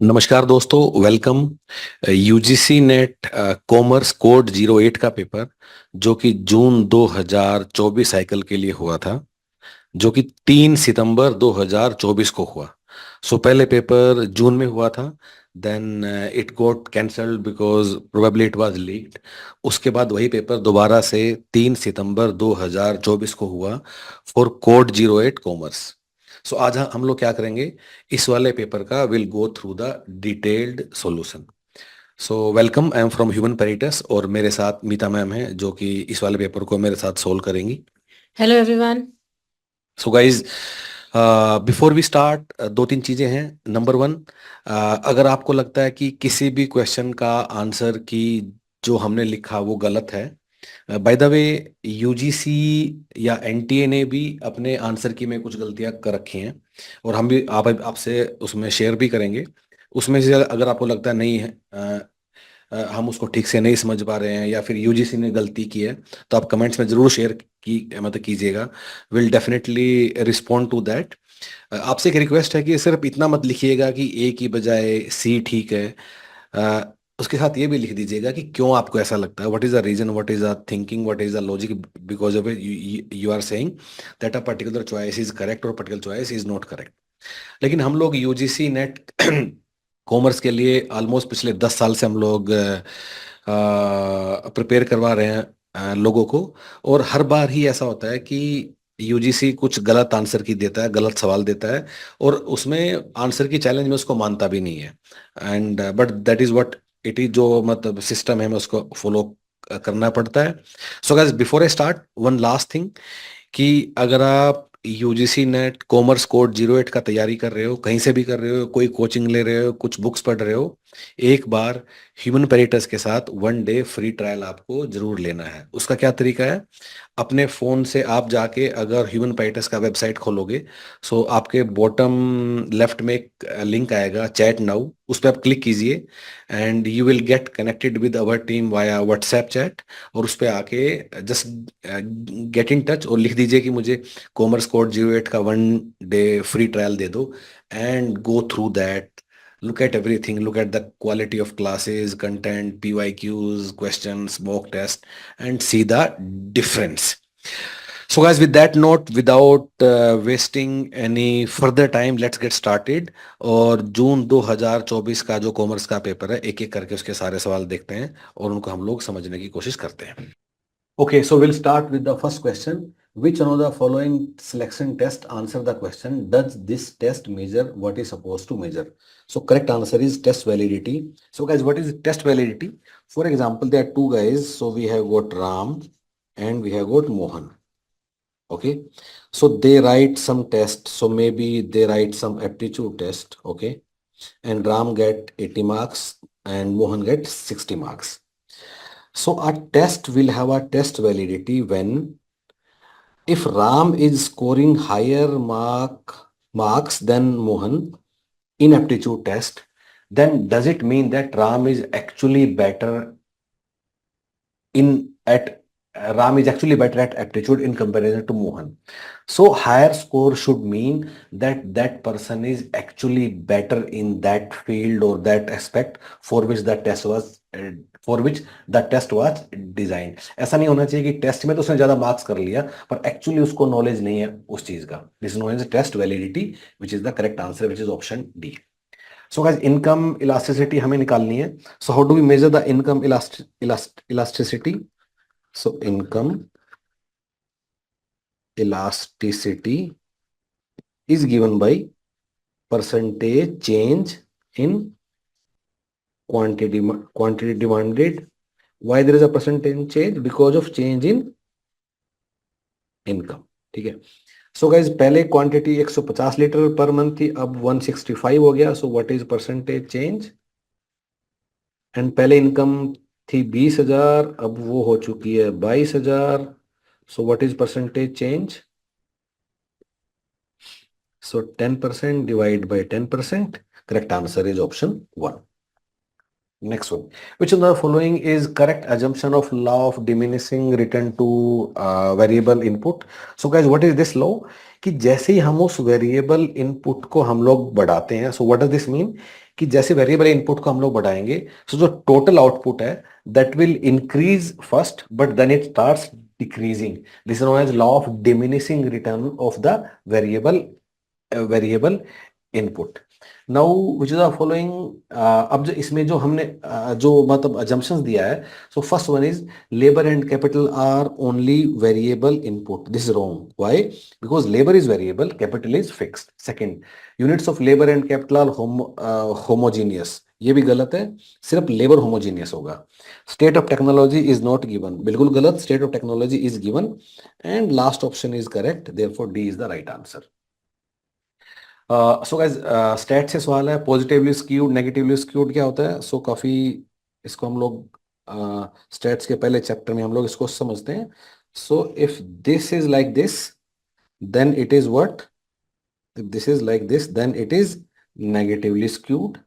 नमस्कार दोस्तों, welcome. UGC net commerce code 08 का पेपर जो कि जून 2024 साइकिल के लिए हुआ था, जो कि 3 सितंबर 2024 को हुआ। पहले पेपर जून में हुआ था, then it got cancelled because probably it was leaked. उसके बाद वही पेपर दोबारा से 3 सितंबर 2024 को हुआ फॉर कोड 08 कॉमर्स। आज हम लोग क्या करेंगे, इस वाले पेपर का will go through the detailed solution. Welcome, I am from human peritus और मेरे साथ मीता मैम है जो कि इस वाले पेपर को मेरे साथ सोल्व करेंगी। Hello everyone. Guys, before we start, दो तीन चीज़ें हैं। नंबर वन, अगर आपको लगता है कि किसी भी क्वेश्चन का आंसर की जो हमने लिखा वो गलत है, बाय द वे यूजीसी या एनटीए ने भी अपने आंसर की में कुछ गलतियां कर रखी हैं और हम भी आपसे उसमें शेयर भी करेंगे। उसमें से अगर आपको लगता है नहीं है, हम उसको ठीक से नहीं समझ पा रहे हैं या फिर यूजीसी ने गलती की है, तो आप कमेंट्स में जरूर शेयर की मतलब कीजिएगा। Will definitely respond to that. आपसे एक रिक्वेस्ट है कि सिर्फ इतना मत लिखिएगा कि ए की बजाय सी ठीक है। उसके साथ ये भी लिख दीजिएगा कि क्यों आपको ऐसा लगता है, what is the reason, what is the thinking, what is the logic because of you are saying that a particular choice is correct और particular choice is not correct. लेकिन हम लोग यूजीसी नेट कॉमर्स के लिए almost पिछले 10 साल से हम लोग प्रिपेयर करवा रहे हैं लोगों को। और हर बार ही ऐसा होता है कि यूजीसी कुछ गलत आंसर की देता है, गलत सवाल देता है और उसमें आंसर की चैलेंज में उसको मानता भी नहीं है। And but that is what it is, जो मतलब सिस्टम है, हमें उसको फॉलो करना पड़ता है। Guys, before I start, one last thing, कि अगर आप यूजीसी नेट कॉमर्स कोड 08 का तैयारी कर रहे हो, कहीं से भी कर रहे हो, कोई कोचिंग ले रहे हो, कुछ बुक्स पढ़ रहे हो, एक बार ह्यूमन पेरिटस के साथ 1 डे फ्री ट्रायल आपको जरूर लेना है। उसका क्या तरीका है, अपने फ़ोन से आप जाके अगर ह्यूमन पेरिटस का वेबसाइट खोलोगे, आपके बॉटम लेफ्ट में एक लिंक आएगा, चैट नाउ, उस पर आप क्लिक कीजिए and you will get connected with our team via WhatsApp chat. और उस पर आके जस्ट गेट इन टच और लिख दीजिए कि मुझे कॉमर्स कोड 08 का 1 डे फ्री ट्रायल दे दो, and go through that, look at everything, look at the quality of classes, content, pyqs, questions, mock test, and see the difference. Guys, with that note, without wasting any further time, let's get started। और जून 2024 का जो commerce का paper है, एक एक करके उसके सारे सवाल देखते हैं और उनको हम लोग समझने की कोशिश करते हैं। Okay, so we'll start with the first question. Which one of the following selection test answer the question? Does this test measure what is supposed to measure? So correct answer is test validity. So guys, what is test validity? For example, there are two guys. So we have got Ram and we have got Mohan. Okay, so they write some test. So maybe they write some aptitude test. Okay, and Ram get 80 marks and Mohan get 60 marks. So a test will have a test validity when if Ram is scoring higher marks than Mohan in aptitude test, then does it mean that Ram is actually better in at Ram is actually better at aptitude in comparison to Mohan? So higher score should mean that that person is actually better in that field or that aspect for which the test was design. ऐसा नहीं होना चाहिए कि test में तो उसने ज्यादा marks कर लिया पर एक्चुअली उसको नॉलेज नहीं है उस चीज का। This is known as test validity, which is the correct answer, which is option D. Guys, income elasticity हमें निकालनी है। How do we measure the income elasticity? Income elasticity is given by percentage change in quantity demanded. Why there is a percentage change? Because of change in income. ठीक है। Guys, पहले quantity 150 litre per month थी, अब 165 हो गया। What is percentage change? And पहले income थी 20,000, अब वो हो चुकी है 22,000। What is percentage change? 10% divide by 10%। Correct answer is option 1। Next one. Which of the following is correct assumption of law of diminishing return to variable input? Guys, what is this law? कि जैसे ही हम उस variable input को हम लोग बढ़ाते हैं, so what does this mean, कि जैसे वेरिएबल इनपुट को हम लोग बढ़ाएंगे, सो जो टोटल आउटपुट है that will increase first but then it starts decreasing. This is known as law of diminishing return of the variable input. Now which is the following. अब जो इसमें जो हमने जो मतलब अजम्पशंस दिया है, so first one is labor and capital are only variable input. This is wrong. Why? Because labor is variable, capital is fixed. Second, units of labor and capital are homogeneous. ये भी गलत है, सिर्फ labour homogeneous होगा. State of technology is not given, बिल्कुल गलत. State of technology is given and last option is correct, therefore D is the right answer. So guys, stat से सवाल है, पॉजिटिवली स्क्यूड नेगेटिवली स्क्यूड क्या होता है. सो काफी इसको हम लोग स्टैट्स के पहले चैप्टर में हम लोग इसको समझते हैं. So if this is like this then it is what, if this is like this then it is negatively skewed.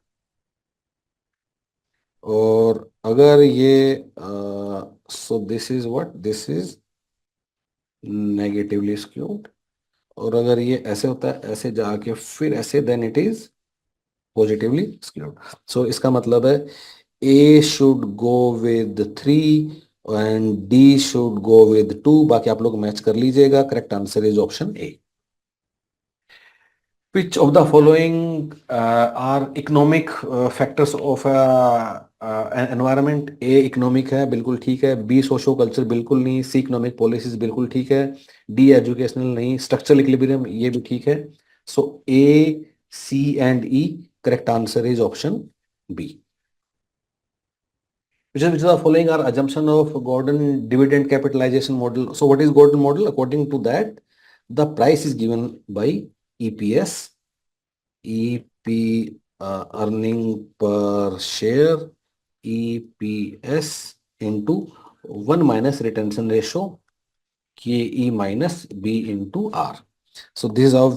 और अगर ये so this is what, this is negatively skewed. और अगर ये ऐसे होता है, ऐसे जाके फिर ऐसे, then it is positively skewed. So इसका मतलब है A should go with 3 and D should go with 2. बाकी आप लोग मैच कर लीजिएगा. Correct answer is option A. Which of the following are economic factors of an environment? A economic है, बिल्कुल ठीक है. बी सोशो कल्चर, बिल्कुल नहीं. सी इकोनॉमिक पॉलिसीज, बिल्कुल ठीक है. डी एजुकेशनल नहीं. स्ट्रक्चरल इक्विलिब्रियम, ये भी ठीक है. So A, C and E, correct answer is option B. Which of the following are assumption of Gordon dividend capitalization model? So what is Gordon model? According to that, the price is given by EPS, EP earning per share, EPS into 1 minus retention ratio, KE minus B into R. So this is how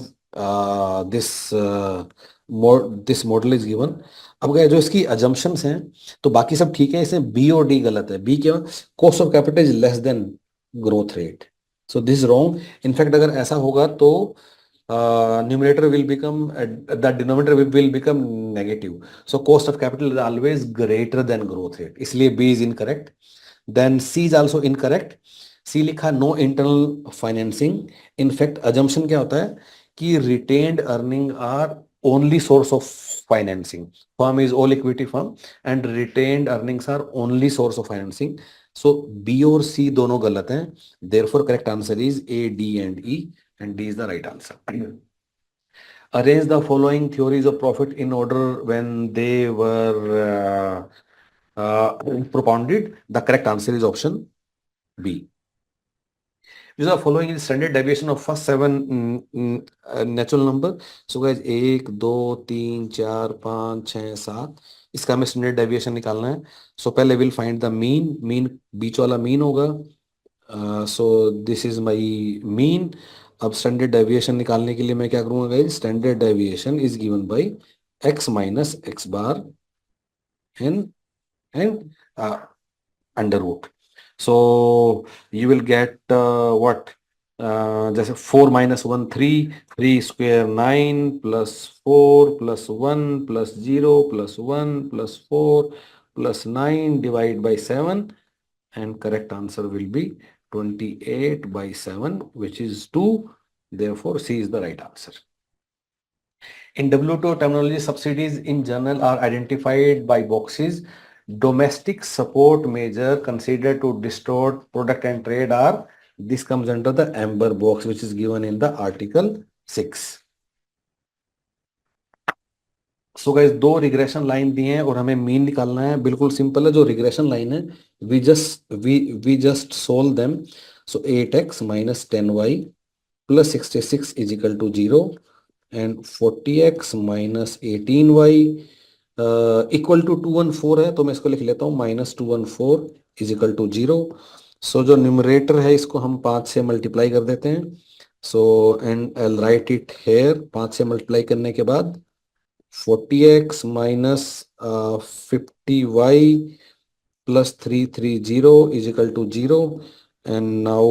this model is given. अब गए जो इसकी assumptions हैं, तो बाकी सब ठीक है, इसमें बी और डी गलत है. बी क्या, cost of capital is less than growth rate. So this wrong. In fact अगर ऐसा होगा तो numerator will become, the denominator will become negative. So cost of capital is always greater than growth rate, इसलिए B is incorrect. Then C is also incorrect. C लिखा no internal financing. In fact assumption क्या होता है कि retained earning are only source of financing. Firm is all equity firm and retained earnings are only source of financing. So B और C दोनों गलत हैं. Therefore correct answer is A, D and E, and D is the right answer. Arrange the following theories of profit in order when they were propounded. The correct answer is option B. Which of the following is standard deviation of first 7 natural number? So guys, 1 2 3 4 5 6 7, इसका हमें standard deviation निकालना है. So पहले will find the mean. Mean बीच वाला mean होगा. So this is my mean. अब standard deviation निकालने के लिए मैं क्या करूंगा guys, standard deviation is given by x minus x bar and under root. So you will get what, जैसे 4 minus 1 3, 3 square 9 plus 4 plus 1 plus 0 plus 1 plus 4 plus 9 divide by 7, and correct answer will be 28 by 7, which is 2. Therefore, C is the right answer. In WTO terminology, subsidies in general are identified by boxes. Domestic support measure considered to distort product and trade are, this comes under the amber box, which is given in the article 6. So guys, दो regression line दिए हैं और हमें mean निकालना है. बिल्कुल simple है. जो रिग्रेशन लाइन है, we just solve them. So 8x minus 10y plus 66 is equal to 0 and 40x minus 18y equal to 214 है. तो मैं इसको लिख लेता हूँ minus 214 is equal to 0. So जो न्यूमरेटर है इसको हम 5 से मल्टीप्लाई कर देते हैं. So and I right it here. 5 से मल्टीप्लाई करने के बाद 40x minus 50y plus 330 is equal to 0. And now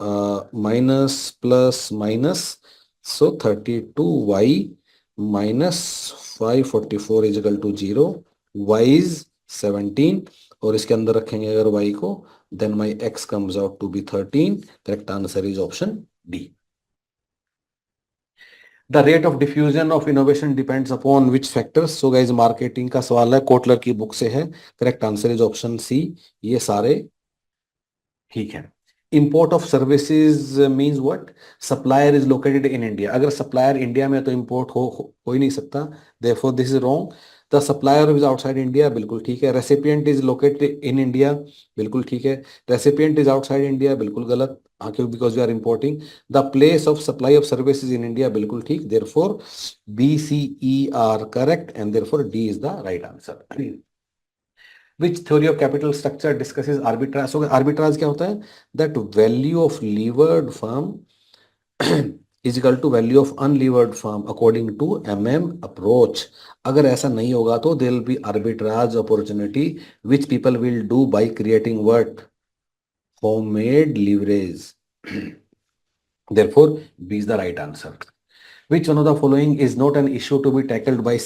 minus plus minus, so 32y minus 544 is equal to 0, y is 17, और इसके अंदर रखेंगे अगर y को, then my x comes out to be 13. Correct answer is option D. The rate of diffusion of innovation depends upon which factors. So guys marketing का सवाल है, Kotler की बुक से है. Correct answer is option C. ये सारे ठीक है. Import of services means what? Supplier is located in India. अगर सप्लायर इंडिया में है तो इंपोर्ट हो ही नहीं सकता. Therefore this is wrong. The supplier is outside India, बिल्कुल ठीक है. Recipient is located in India, बिल्कुल ठीक है. रेसिपिएंट इज आउटसाइड इंडिया, बिल्कुल गलत. हाँ, क्यों? Because we are importing. The place of supply of services in India, बिल्कुल ठीक. Therefore B C E are correct, and therefore D is the right answer. Which theory of capital structure discusses arbitrage? So arbitrage क्या होता है? That value of levered firm is equal to value of unlevered firm according to MM approach. अगर ऐसा नहीं होगा तो there will be arbitrage opportunity which people will do by creating what? Homemade leverage. Therefore, B is the right answer. Which one of the following is not an issue to be tackled by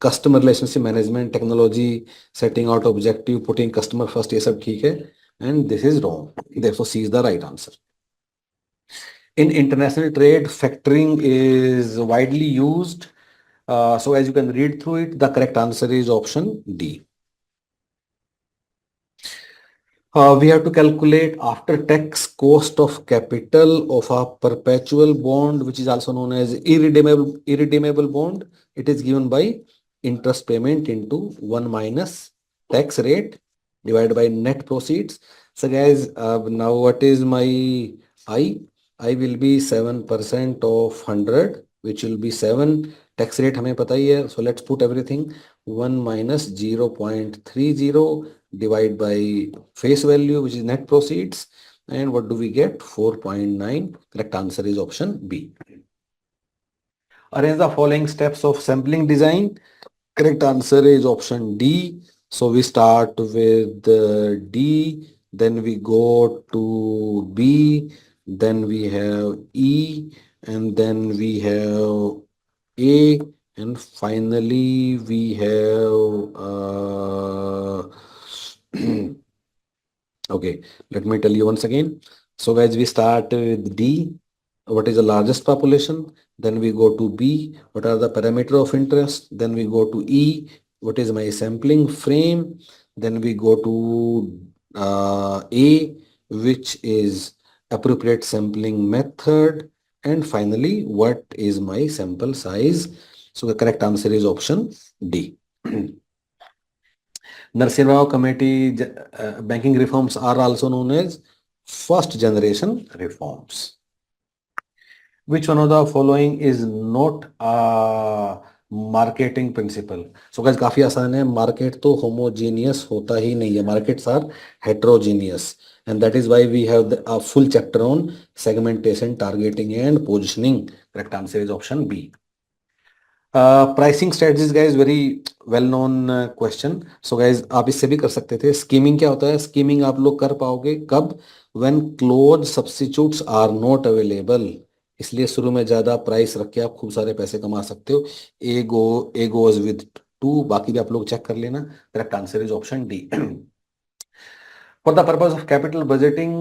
customer relationship management, technology, setting out objective, putting customer first? ये सब ठीक है, and this is wrong. Therefore, C is the right answer. In international trade, factoring is widely used. So as you can read through it, the correct answer is option D. We have to calculate after tax cost of capital of a perpetual bond, which is also known as irredeemable bond. It is given by interest payment into 1 minus tax rate divided by net proceeds. So guys, now what is my I? I will be 7% of 100, which will be 7. Tax rate हमें पता ही है. So let's put everything. 1 minus 0.30 divide by face value, which is net proceeds, and what do we get? 4.9. Correct answer is option B. Arrange the following steps of sampling design. Correct answer is option D. So we start with D, then we go to B, then we have E, and then we have A, and finally we have okay, let me tell you once again. So guys, we start with D, what is the largest population, then we go to B, what are the parameter of interest, then we go to E, what is my sampling frame, then we go to A, which is appropriate sampling method, and finally what is my sample size. So the correct answer is option D. Narsingh Rao Committee banking reforms are also known as first generation reforms. Which one of the following is not a marketing principle? So guys, काफी आसान है. Market तो homogeneous होता ही नहीं है. Markets are heterogeneous, and that is why we have a full chapter on segmentation, targeting and positioning. Correct answer is option B. Pricing strategies guys very well known question. So guys आप इससे भी कर सकते थे. Skimming क्या होता है? Skimming आप लोग कर पाओगे कब? When close substitutes are not available. इसलिए शुरू में ज्यादा प्राइस रख के आप खूब सारे पैसे कमा सकते हो. A goes with 2. बाकी भी आप लोग चेक कर लेना. Correct answer is option D. For the purpose of capital budgeting,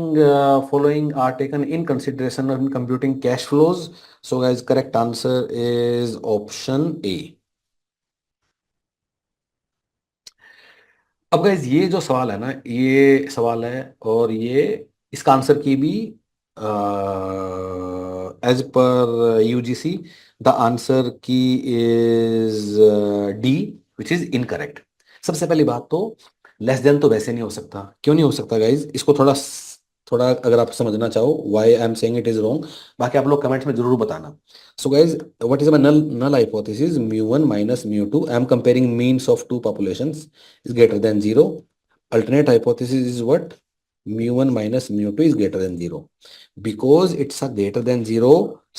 following are taken in consideration in computing cash flows. So guys, correct answer is option A. अब guys ये जो सवाल है ना, ये सवाल है, और ये इसका आंसर की भी as per UGC the answer key is D, which is incorrect. सबसे पहली बात तो लेस देन तो वैसे नहीं हो सकता. क्यों नहीं हो सकता गाइज? इसको थोड़ा थोड़ा अगर आप समझना चाहो why I am saying it is wrong, बाकी आप लोग कमेंट्स में जरूर बताना. So guys, what is my null hypothesis? Mu1 minus mu2. I am comparing means of two populations is greater than 0. Alternate hypothesis is what? Mu1 minus mu2 is greater than 0. Because it's a greater than 0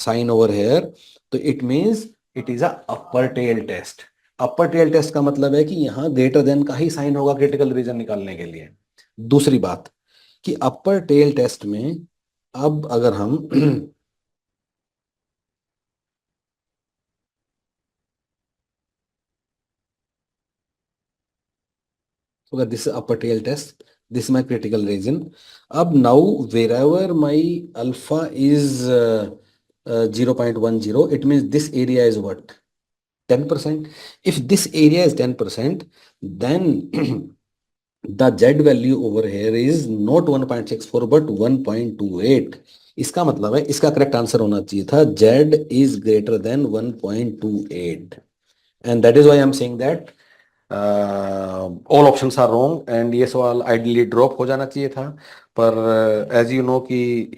sign over here, so it means it is a upper tail test. Upper tail test का मतलब है कि यहाँ greater than का ही sign होगा critical region निकालने के लिए. दूसरी बात कि अपर टेल टेस्ट में अब अगर हम so this is upper tail test, this is my critical region. Ab now wherever my alpha is 0.10, it means this area is what, 10%. If this area is 10%, then the z value over here is not 1.64 but 1.28. इसका मतलब है इसका correct answer होना चाहिए था z is greater than 1.28, and that is why I'm saying that all options are wrong and ये सवाल ideally drop हो जाना चाहिए था, पर एज यू नो कि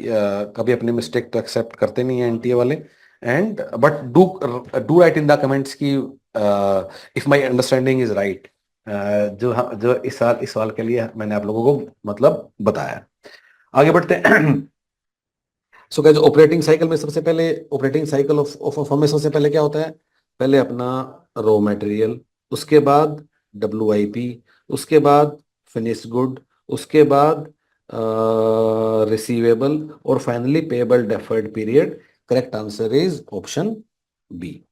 कभी अपने मिस्टेक तो एक्सेप्ट करते नहीं है एनटीए वाले। And but do do write in the comments की if my understanding is right, जो इस सवाल के लिए मैंने आप लोगों को मतलब बताया। आगे बढ़ते हैं। सो गाइस ऑपरेटिंग साइकिल में सबसे पहले ऑपरेटिंग साइकिल ऑफ हमें सबसे पहले क्या होता है, पहले अपना रॉ मटेरियल, उसके बाद WIP, उसके बाद फिनिश्ड गुड, उसके बाद रिसीवेबल, और finally payable deferred period. Correct answer is option B.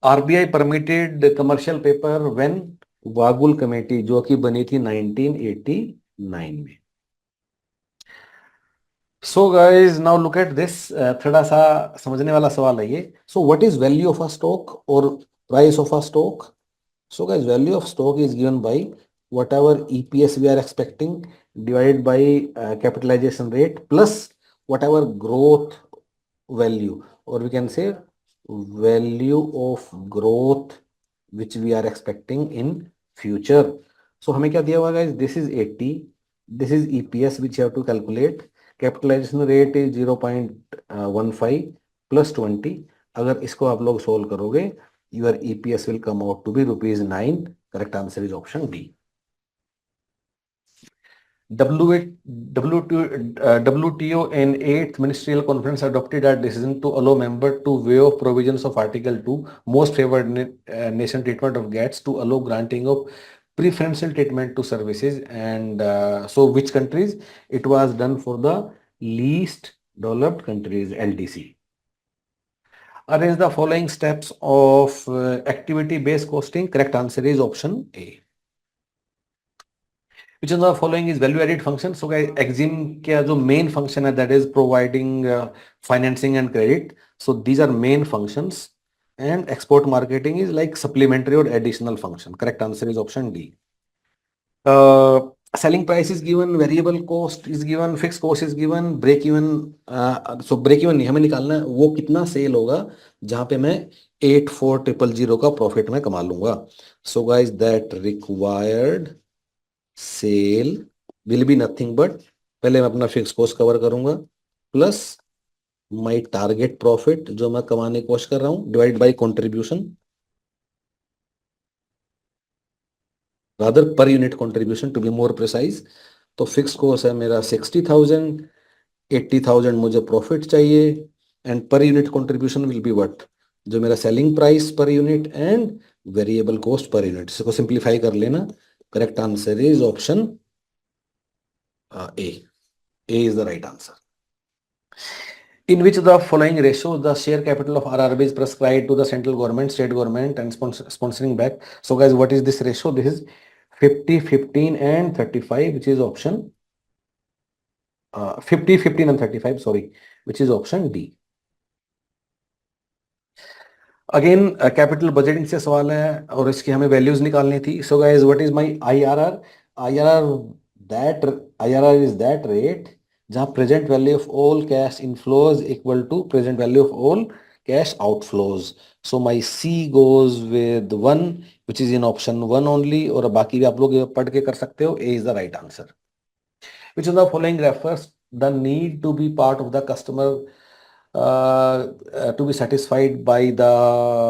RBI permitted commercial paper when, Vaghul committee जो कि बनी थी 1989 में। So guys now look at this, थोड़ा सा समझने वाला सवाल है ये। So what is value of a stock और price of a stock? So guys value of stock is given by whatever EPS we are expecting divided by capitalization rate plus whatever growth value, or we can say value of growth which we are expecting in future. So हमें क्या दिया हुआ guys, this is 80, this is EPS which you have to calculate, capitalization rate is 0.15 plus 20। अगर इसको आप लोग solve करोगे your EPS will come out to be ₹9। Correct answer is option D. WTO and 8th Ministerial Conference adopted a decision to allow member to waive provisions of Article 2 most favored nation treatment of GATS to allow granting of preferential treatment to services, and so which countries? It was done for the least developed countries, LDC. Arrange the following steps of activity based costing. Correct answer is option A. Which of the following is value added function? So guys, Exim का जो main function है that is providing financing and credit. So these are main functions, and export marketing is like supplementary or additional function. Correct answer is option D. Selling price is given, variable cost is given, fixed cost is given, break even, so break even नहीं हमें निकालना है वो कितना cell होगा जहां पे मैं 84,000 का प्रॉफिट में कमा लूंगा। So guys that required sale will be nothing but, पहले मैं अपना फिक्स कॉस्ट कवर करूंगा प्लस माय टारगेट प्रॉफिट जो मैं कमाने की कोशिश कर रहा हूं divide by contribution, rather per unit contribution to be more precise. तो फिक्स कॉस्ट है मेरा 60,000, 80,000 मुझे प्रॉफिट चाहिए, and per unit contribution will be what, जो मेरा selling price per unit and variable cost per unit. इसको सिंप्लीफाई कर लेना। Correct answer is option A. A is the right answer. In which of the following ratios the share capital of RRB is prescribed to the central government, state government, and sponsoring back? So guys, what is this ratio? This is 50, 15, and 35, which is option 50, 15, and 35. Sorry, which is option D. Again capital budgeting से सवाल है और इसकी हमें values निकालनी थी। So guys what is my IRR? IRR that IRR is that rate जहां present value of all cash inflows equal to present value of all cash outflows. So my C goes with 1 which is in option 1 only, और बाकी भी आप लोग पढ़ के कर सकते हो। A is the right answer. Which of the following refers the need to be part of the customer to be satisfied by the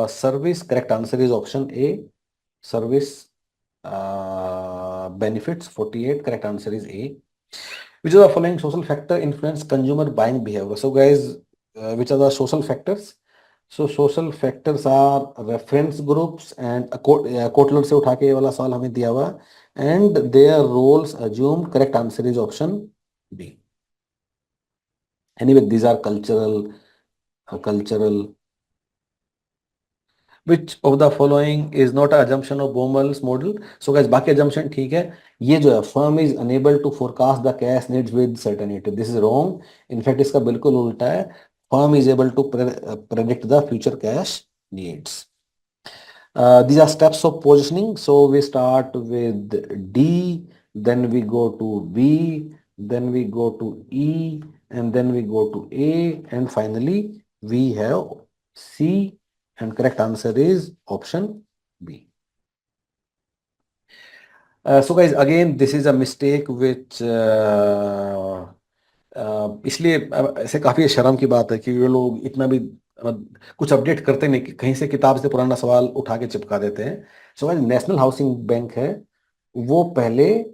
service? Correct answer is option A, service benefits 48. Correct answer is A. Which of the following social factor influence consumer buying behavior? So guys, which are the social factors? So social factors are reference groups and Kotler से उठा के ये वाला सवाल हमें दिया हुआ, and their roles assumed. Correct answer is option B. Anyway, these are cultural. Which of the following is not an assumption of Baumol's model? So guys, बाकी assumption ठीक है. ये जो है firm is unable to forecast the cash needs with certainty. This is wrong. In fact, इसका बिल्कुल उल्टा है. Firm is able to predict the future cash needs. These are steps of positioning. So we start with D, then we go to B, then we go to E, and then we go to A, and finally we have C, and correct answer is option B. So guys, again, this is a mistake which इसलिए ऐसे काफी शर्म की बात है कि ये लोग इतना भी कुछ अपडेट करते नहीं, कि कहीं से किताब से पुराना सवाल उठा के चिपका देते हैं. So guys, national housing bank है, वो पहले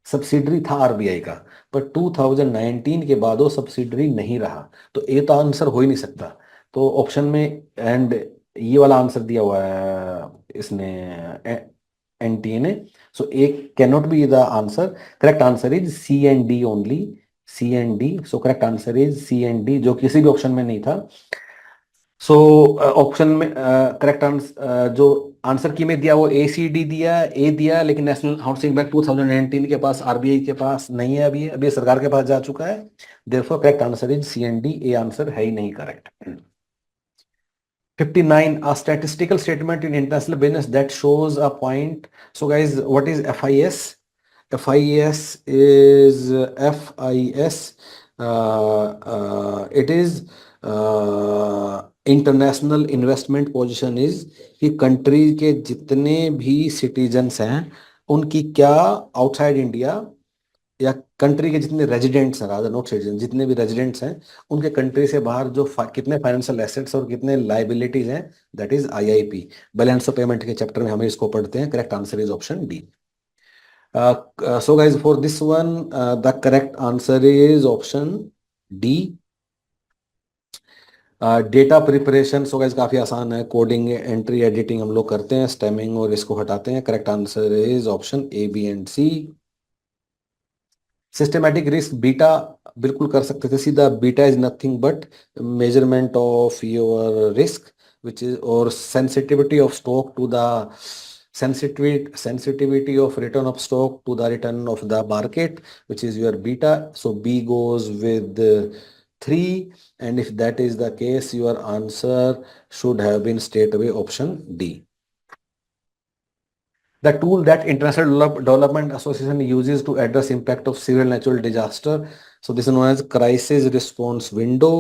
सब्सिडरी था आरबीआई का, पर 2019 के बाद वो सब्सिडरी नहीं रहा, तो ये तो आंसर हो ही नहीं सकता. तो ऑप्शन में एंड ये वाला आंसर दिया हुआ है इसने, एनटीए ने. So A can not be the answer. Correct answer is C and D only. C and D. So correct answer is C and D, जो किसी भी ऑप्शन में नहीं था. सो ऑप्शन में करेक्ट आंसर जो आंसर की में दिया वो ए सी डी दिया, ए दिया, लेकिन नेशनल हाउसिंग बैंक 2019 के पास, आरबीआई के पास नहीं है. अभी सरकार के पास जा चुका है. Therefore correct answer is C and D. A answer है ही नहीं correct. 59, a statistical statement in international business that shows a point. So guys, what is FIS? FIS is FIS. It is international investment position is कि country के जितने भी citizens हैं उनकी क्या आउटसाइड इंडिया, या कंट्री के जितने रेजिडेंट्स हैं, रादर नॉट सिटीजन, जितने भी रेजिडेंट्स हैं उनके कंट्री से बाहर जो कितने फाइनेंशियल एसेट्स और कितने लाइबिलिटीज हैं, that is IIP. Balance of payment के चैप्टर में हमें इसको पढ़ते हैं. Correct answer is option D. So guys, for this one the correct answer is option D. Data preparation. So guys, काफी आसान है. कोडिंग, एंट्री, एडिटिंग हम लोग करते हैं, स्टेमिंग और इसको हटाते हैं. Correct answer is option A, B and C. Systematic risk beta बिल्कुल कर सकते थे सीधा. Beta is nothing but measurement of your risk which is, और sensitivity of stock to the sensitivity of return of stock to the return of the market, which is your beta. So B goes with 3, and if that is the case, your answer should have been straight away option D. The tool that International Development Association uses to address impact of severe natural disaster. So this is known as crisis response window.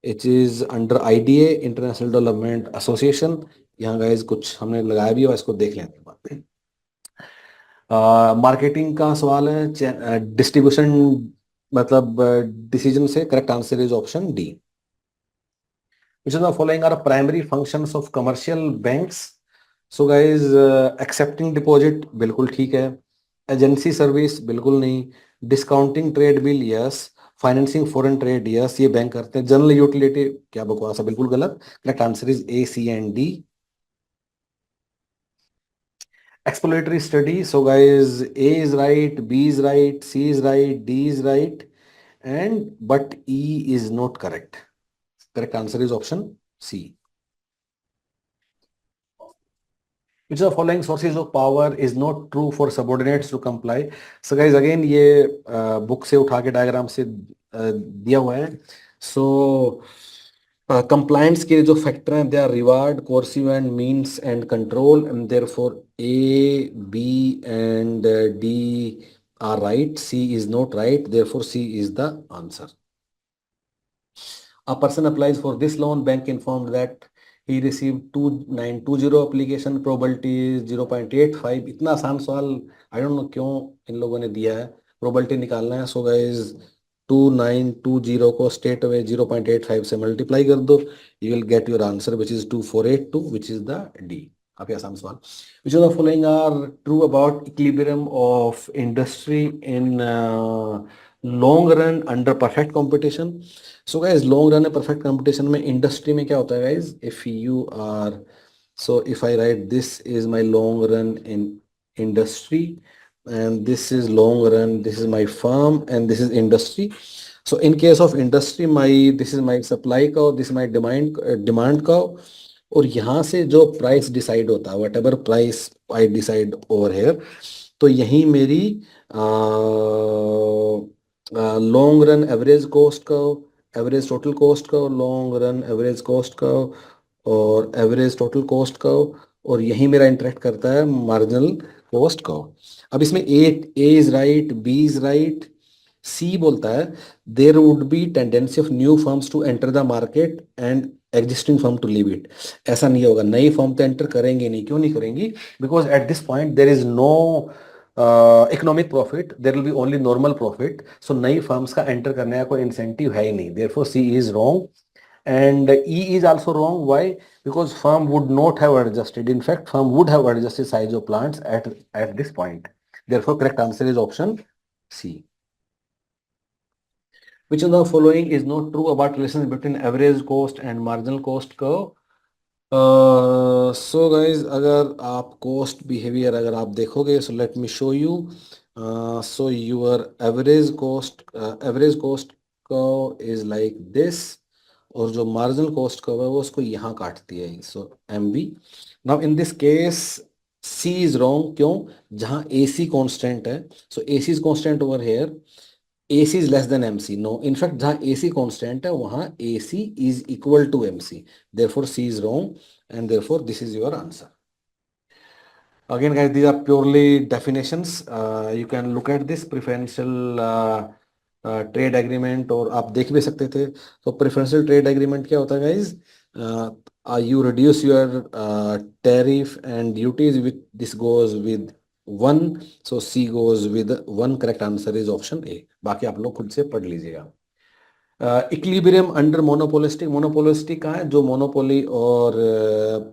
It is under IDA, International Development Association. यहाँ guys कुछ हमने लगाया भी है, इसको देख लेते हैं. मार्केटिंग का सवाल है, डिस्ट्रीब्यूशन मतलब डिसीजन से. Correct answer is option D. Which of the following are primary functions of commercial banks? So guys, accepting deposit बिल्कुल ठीक है. एजेंसी सर्विस बिल्कुल नहीं. Discounting trade bill yes. Financing foreign trade yes, ये bank करते हैं. General utility क्या बकवास है, बिल्कुल गलत. Correct answer is A, C and D. Exploratory study. So guys, A is right, B is right, C is right, D is right, and but E is not correct. Correct answer is option C. Which of the following sources of power is not true for subordinates to comply? So guys, again ये book से उठा के diagram से दिया हुआ है. So compliance के जो फैक्टर हैं, they are reward, coercive and means and control, and therefore A, B and D are right. C is not right, therefore C is the answer. A person applies for this loan, bank informed that he received 2920 application, probability is 0.85. इतना आसान सवाल I don't know क्यों इन लोगों ने दिया है. Probability निकालना है. सो गाइस 2920 को स्टेट अवे 0.85 से मल्टीप्लाई कर दो, you will get your answer which is 2482, which is the D. काफी आसान सवाल. Which of the following are true about equilibrium of industry in long run under perfect competition? So guys, long run perfect competition में industry में क्या होता है guys? If you are, so if I write this is my long run in industry and this is long run, this is my firm, and this is industry. So in case of industry, this is my supply curve, this is my demand curve, और यहाँ से जो price decide होता है, what ever price I decide over here, तो यही मेरी long run average cost curve, average total cost curve, long run average cost curve और एवरेज टोटल कॉस्ट कर्व, और यही मेरा इंटरेक्ट करता है मार्जिनल कॉस्ट कर्व। अब इसमें A is right, B is right, C बोलता है there would be tendency of new firms to enter the market and existing firm to leave it. ऐसा नहीं होगा, नई फर्म तो एंटर करेंगे नहीं, क्यों नहीं करेंगी? Because at this point there is no economic profit, there will be only normal profit. So नई फर्म्स का एंटर करने का कोई इंसेंटिव है ही नहीं, therefore C is wrong and E is also wrong. Why? Because firm would not have adjusted. In fact, firm would have adjusted size of plants at this point. Therefore, correct answer is option C. Which of the following is not true about relations between average cost and marginal cost curve? So guys, अगर आप cost behavior अगर आप देखोगे, so let me show you. So your average cost curve is like this, और जो marginal cost curve है वो उसको यहाँ काटती है, so MB. Now in this case C is wrong. क्यों? जहाँ AC constant है, so AC is constant over here, AC is less than MC. No, in fact जहाँ AC constant है वहाँ AC is equal to MC. Therefore C is wrong, and therefore this is your answer. Again guys, these are purely definitions. You can look at this preferential trade agreement, और आप देख भी सकते थे। तो preferential trade agreement क्या होता है guys? You reduce your tariff and duties with this goes with 1, so C goes with 1. Correct answer is option A. बाकी आप लोग खुद से पढ़ लीजिएगा। इक्विलिब्रियम अंडर मोनोपोलिस्टिक, मोनोपोलिस्टिक कहाँ है? जो मोनोपोली और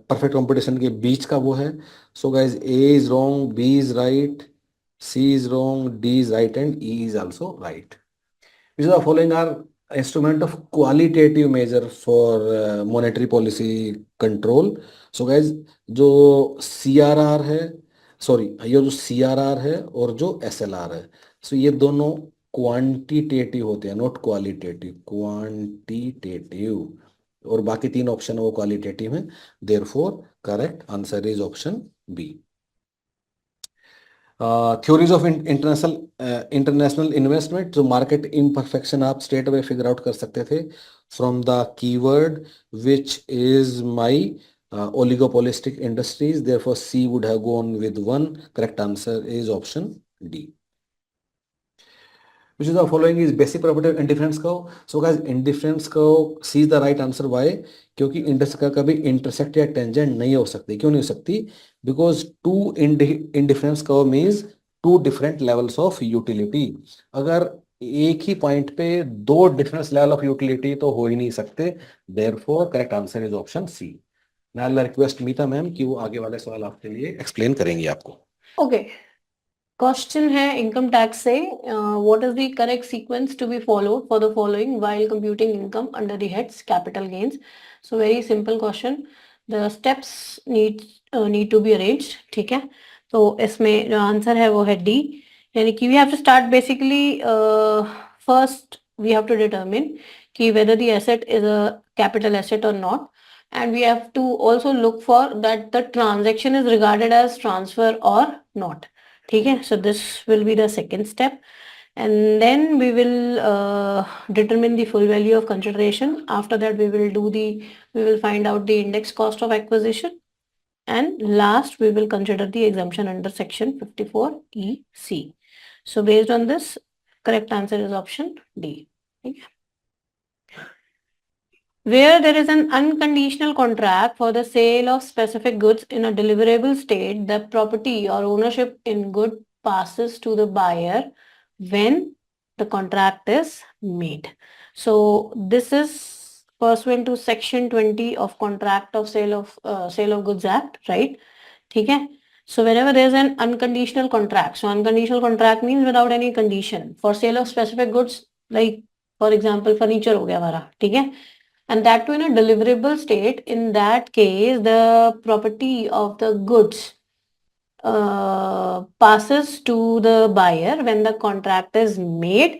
परफेक्ट कंपटीशन के बीच का वो है। So guys A is wrong, B is right, C is wrong, D is right and E is also right. Which of the following are instrument of qualitative measure for monetary policy control? So guys, जो CRR है, sorry ये जो CRR है और जो SLR है, so ये दोनों क्वांटिटेटिव होते हैं, नॉट क्वालिटेटिव, क्वांटिटेटिव, और बाकी तीन ऑप्शन है वो क्वालिटेटिव हैं। Therefore correct answer is option B. Theories of international investment, जो मार्केट इम्परफेक्शन आप स्ट्रेट अवे फिगर आउट कर सकते थे from the keyword which is my oligopolistic industries. Therefore C would have gone with 1. Correct answer is option D. Which is the following is basic property of indifference curve? So guys, indifference curve C is the right answer. Why? क्योंकि Indus का कभी intersect या tangent नहीं हो सकती। क्यों नहीं हो सकती? Because two indifference curve means two different levels of utility. अगर एक ही पॉइंट पे दो डिफरेंस लेवल ऑफ यूटिलिटी तो हो ही नहीं सकते। Therefore correct answer is option C. मैं रिक्वेस्ट मीता मैम कि वो आगे वाले सवाल आपके लिए एक्सप्लेन करेंगी आपको। ओके, क्वेश्चन है इनकम टैक्स से, what is the correct sequence to be followed for the following while computing income under the heads capital gains. So very simple question, the steps need to be arranged. ठीक है, तो इसमें जो answer है वो है D, यानी कि we have to start basically first we have to determine कि whether the asset is a capital asset or not, and we have to also look for that the transaction is regarded as transfer or not. ठीक है, so this will be the second step, and then we will determine the full value of consideration. After that we will find out the index cost of acquisition, and last we will consider the exemption under section 54EC. So based on this, correct answer is option D. ठीक है, where there is an unconditional contract for the sale of specific goods in a deliverable state, the property or ownership in good passes to the buyer when the contract is made. So this is pursuant to section 20 of contract of sale of goods act, right? ठीक है, so whenever there is an unconditional contract, so unconditional contract means without any condition for sale of specific goods, like for example furniture हो गया हमारा, ठीक है, and that too in a deliverable state. In that case, the property of the goods passes to the buyer when the contract is made,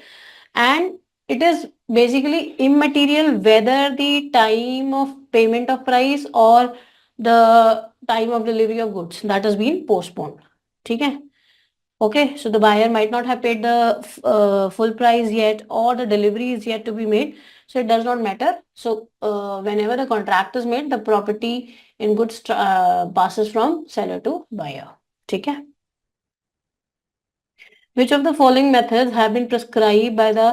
and it is basically immaterial whether the time of payment of price or the time of delivery of goods that has been postponed. ठीक है? Okay, so the buyer might not have paid the full price yet, or the delivery is yet to be made, so it does not matter. So whenever the contract is made, the property in goods passes from seller to buyer. ठीक है? Which of the following methods have been prescribed by the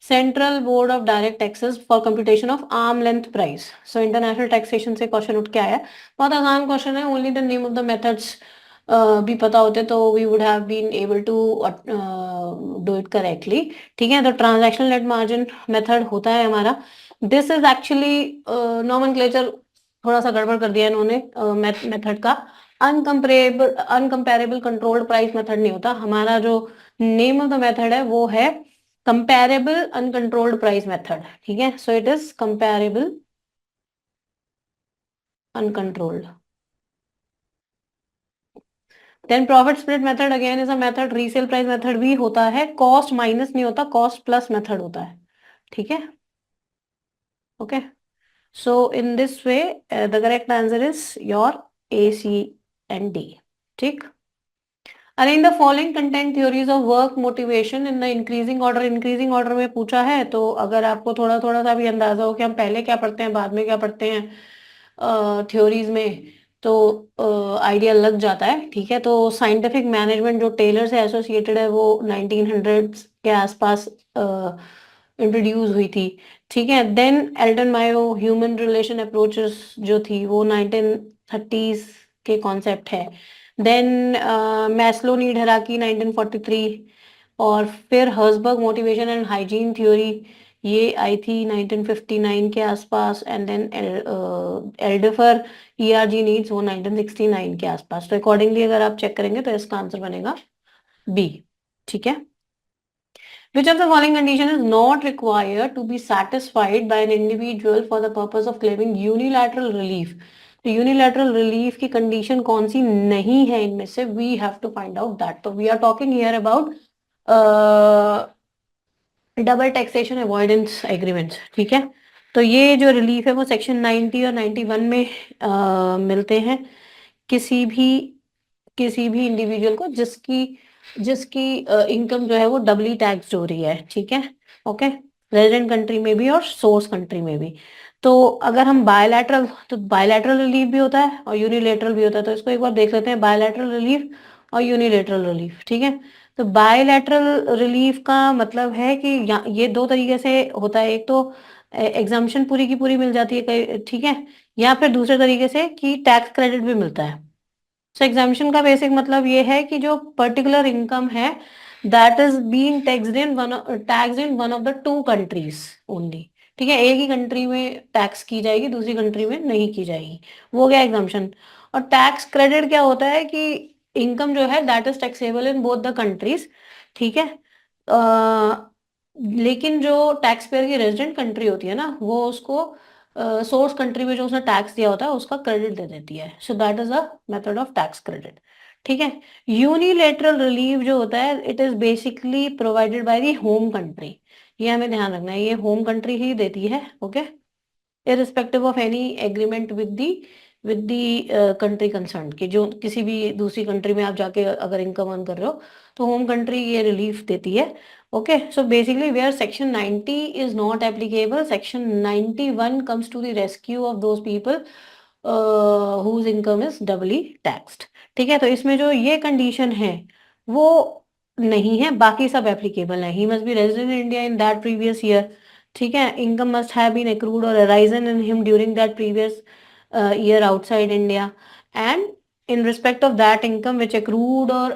Central Board of Direct Taxes for computation of arm length price? So international taxation से question उठ के आया, बहुत आसान question है, only the name of the methods भी पता होते तो we would have been able to do it correctly. ठीक है, तो ट्रांजैक्शनल नेट मार्जिन मेथड होता है हमारा. दिस इज एक्चुअली नॉमेनक्लेचर थोड़ा सा गड़बड़ कर दिया इन्होंने मेथड का. अनकंपेरेबल कंट्रोल्ड प्राइस मेथड नहीं होता हमारा. जो नेम ऑफ द मेथड है वो है कंपेरेबल अनकंट्रोल्ड प्राइस मेथड. ठीक है, so it is comparable uncontrolled. Then profit split method again is a method. Resale price method भी होता है. कॉस्ट माइनस नहीं होता, कॉस्ट प्लस मेथड होता है. ठीक है, okay. So in this way the correct answer is your A, C and D. ठीक. Arrange the following content theories of work motivation in the increasing order. Increasing order में पूछा है, तो अगर आपको थोड़ा थोड़ा सा भी अंदाजा हो कि हम पहले क्या पढ़ते हैं बाद में क्या पढ़ते हैं थ्योरीज में, तो आइडिया लग जाता है. ठीक है, तो साइंटिफिक मैनेजमेंट जो टेलर से एसोसिएटेड है वो 1900 के आसपास इंट्रोड्यूस हुई थी. ठीक है, then Elton Mayo human relation approaches जो थी वो 1930s के कॉन्सेप्ट है. देन मैस्लो नीड हायरार्की 1943, और फिर Herzberg motivation and hygiene theory ये आई थी 1959 के आसपास. एंड देन एल्डेफर ईआरजी नीड्स वो 1969 के आसपास. तो अकॉर्डिंगली अगर आप चेक करेंगे तो इसका आंसर बनेगा बी. ठीक है. Which of the following condition is not required to be satisfied by an individual for the purpose of claiming unilateral relief? तो यूनिलैटरल रिलीफ की कंडीशन कौन सी नहीं है इनमें से? We have to find out that. तो we are talking here about double taxation avoidance agreements. ठीक है, तो ये जो रिलीफ है वो सेक्शन 90 और 91 में मिलते हैं किसी भी इंडिविजुअल को जिसकी जिसकी इनकम जो है वो डबली टैक्स्ड हो रही है. ठीक है, ओके. रेजिडेंट कंट्री में भी और सोर्स कंट्री में भी. तो अगर हम बायलैटरल रिलीफ भी होता है और यूनिलेटरल भी होता है. तो इसको एक बार देख लेते हैं, बायलैटरल रिलीफ और यूनिलेटरल रिलीफ. ठीक है, तो बायलैटरल रिलीफ का मतलब है कि ये दो तरीके से होता है. एक तो एग्जाम्पशन पूरी की पूरी मिल जाती है, ठीक है, या फिर दूसरे तरीके से कि टैक्स क्रेडिट भी मिलता है. सो एग्जाम्पशन का बेसिक मतलब ये है कि जो पर्टिकुलर इनकम है that is being taxed in one of the two countries only. ठीक है, एक ही कंट्री में टैक्स की जाएगी, दूसरी कंट्री में नहीं की जाएगी, वो हो गया एग्जाम्पशन. और टैक्स क्रेडिट क्या होता है कि इनकम जो है that is taxable in both the countries. ठीक है, लेकिन जो टैक्स पेयर की रेजिडेंट कंट्री होती है ना, वो उसको सोर्स कंट्री में जो उसने टैक्स दिया होता है उसका क्रेडिट दे देती है. सो that is a method of tax credit. ठीक है, यूनिलेटरल रिलीफ जो होता है it is basically provided by the home country. ये हमें ध्यान रखना है, ये होम कंट्री ही देती है. Okay, irrespective of any agreement with the country concern, कि जो किसी भी दूसरी कंट्री में आप जाके अगर इनकम अर्न कर रहे हो तो होम कंट्री ये रिलीफ देती है. Okay, so basically where section 90 is not applicable, section 91 comes to the rescue of those people whose income is doubly taxed. ठीक है, तो इसमें जो ये कंडीशन है वो नहीं है, बाकी सब एप्लीकेबल है. He must be resident in India in that previous year. ठीक है, income must have been accrued or arisen in him during that previous year outside India, and in respect of that income which accrued or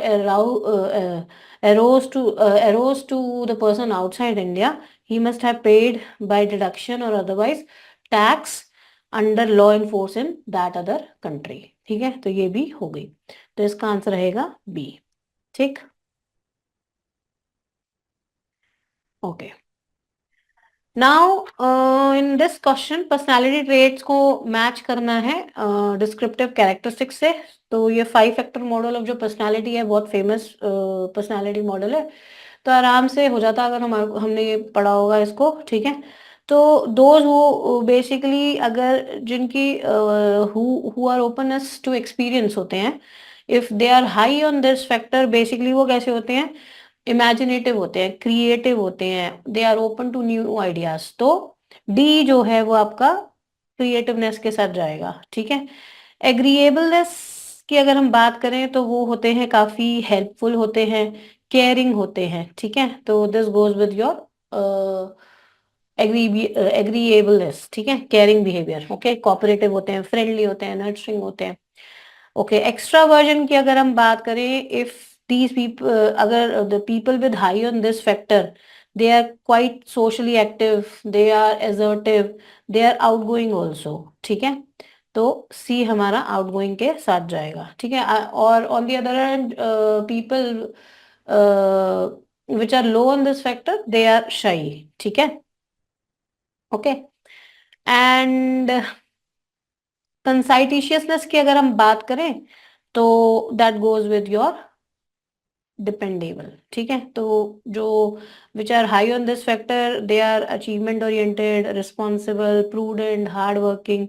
arose to the person outside India, he must have paid by deduction or otherwise tax under law in force in that other country. ठीक है, तो ये भी हो गई. तो इसका answer रहेगा बी. ठीक, okay. Now in this question personality traits को मैच करना है डिस्क्रिप्टिव कैरेक्टरिस्टिक्स से. तो ये 5 फैक्टर मॉडल ऑफ जो पर्सनालिटी है बहुत फेमस पर्सनालिटी मॉडल है. तो आराम से हो जाता अगर हमने ये पढ़ा होगा इसको, ठीक है। तो दोज हु बेसिकली अगर जिनकी who are openness to experience होते हैं, if they are high on this factor, basically वो कैसे होते हैं, इमेजिनेटिव होते हैं, क्रिएटिव होते हैं, they are open to new ideas. तो डी जो है वो आपका क्रिएटिवनेस के साथ जाएगा, ठीक है। एग्रीएबलनेस की अगर हम बात करें तो वो होते हैं काफी हेल्पफुल होते हैं, केयरिंग होते हैं, ठीक है। तो this goes with your agreeableness, ठीक है, केयरिंग बिहेवियर, ओके। कोऑपरेटिव होते हैं, फ्रेंडली होते हैं, नर्चरिंग होते हैं, ओके। एक्स्ट्रावर्जन की अगर हम बात करें, इफ दीज पीपल, अगर the people with high on this factor, they are quite socially active, they are assertive, they are outgoing also, ठीक है। तो सी हमारा आउटगोइंग के साथ जाएगा, ठीक है। और on the other hand, people which are low on this factor, they are shy, ठीक है, ओके। एंड कंसाइटिशियसनेस की अगर हम बात करें तो that goes with your dependable, ठीक है। तो जो which are high on this factor, they are achievement oriented, responsible, prudent, hard working,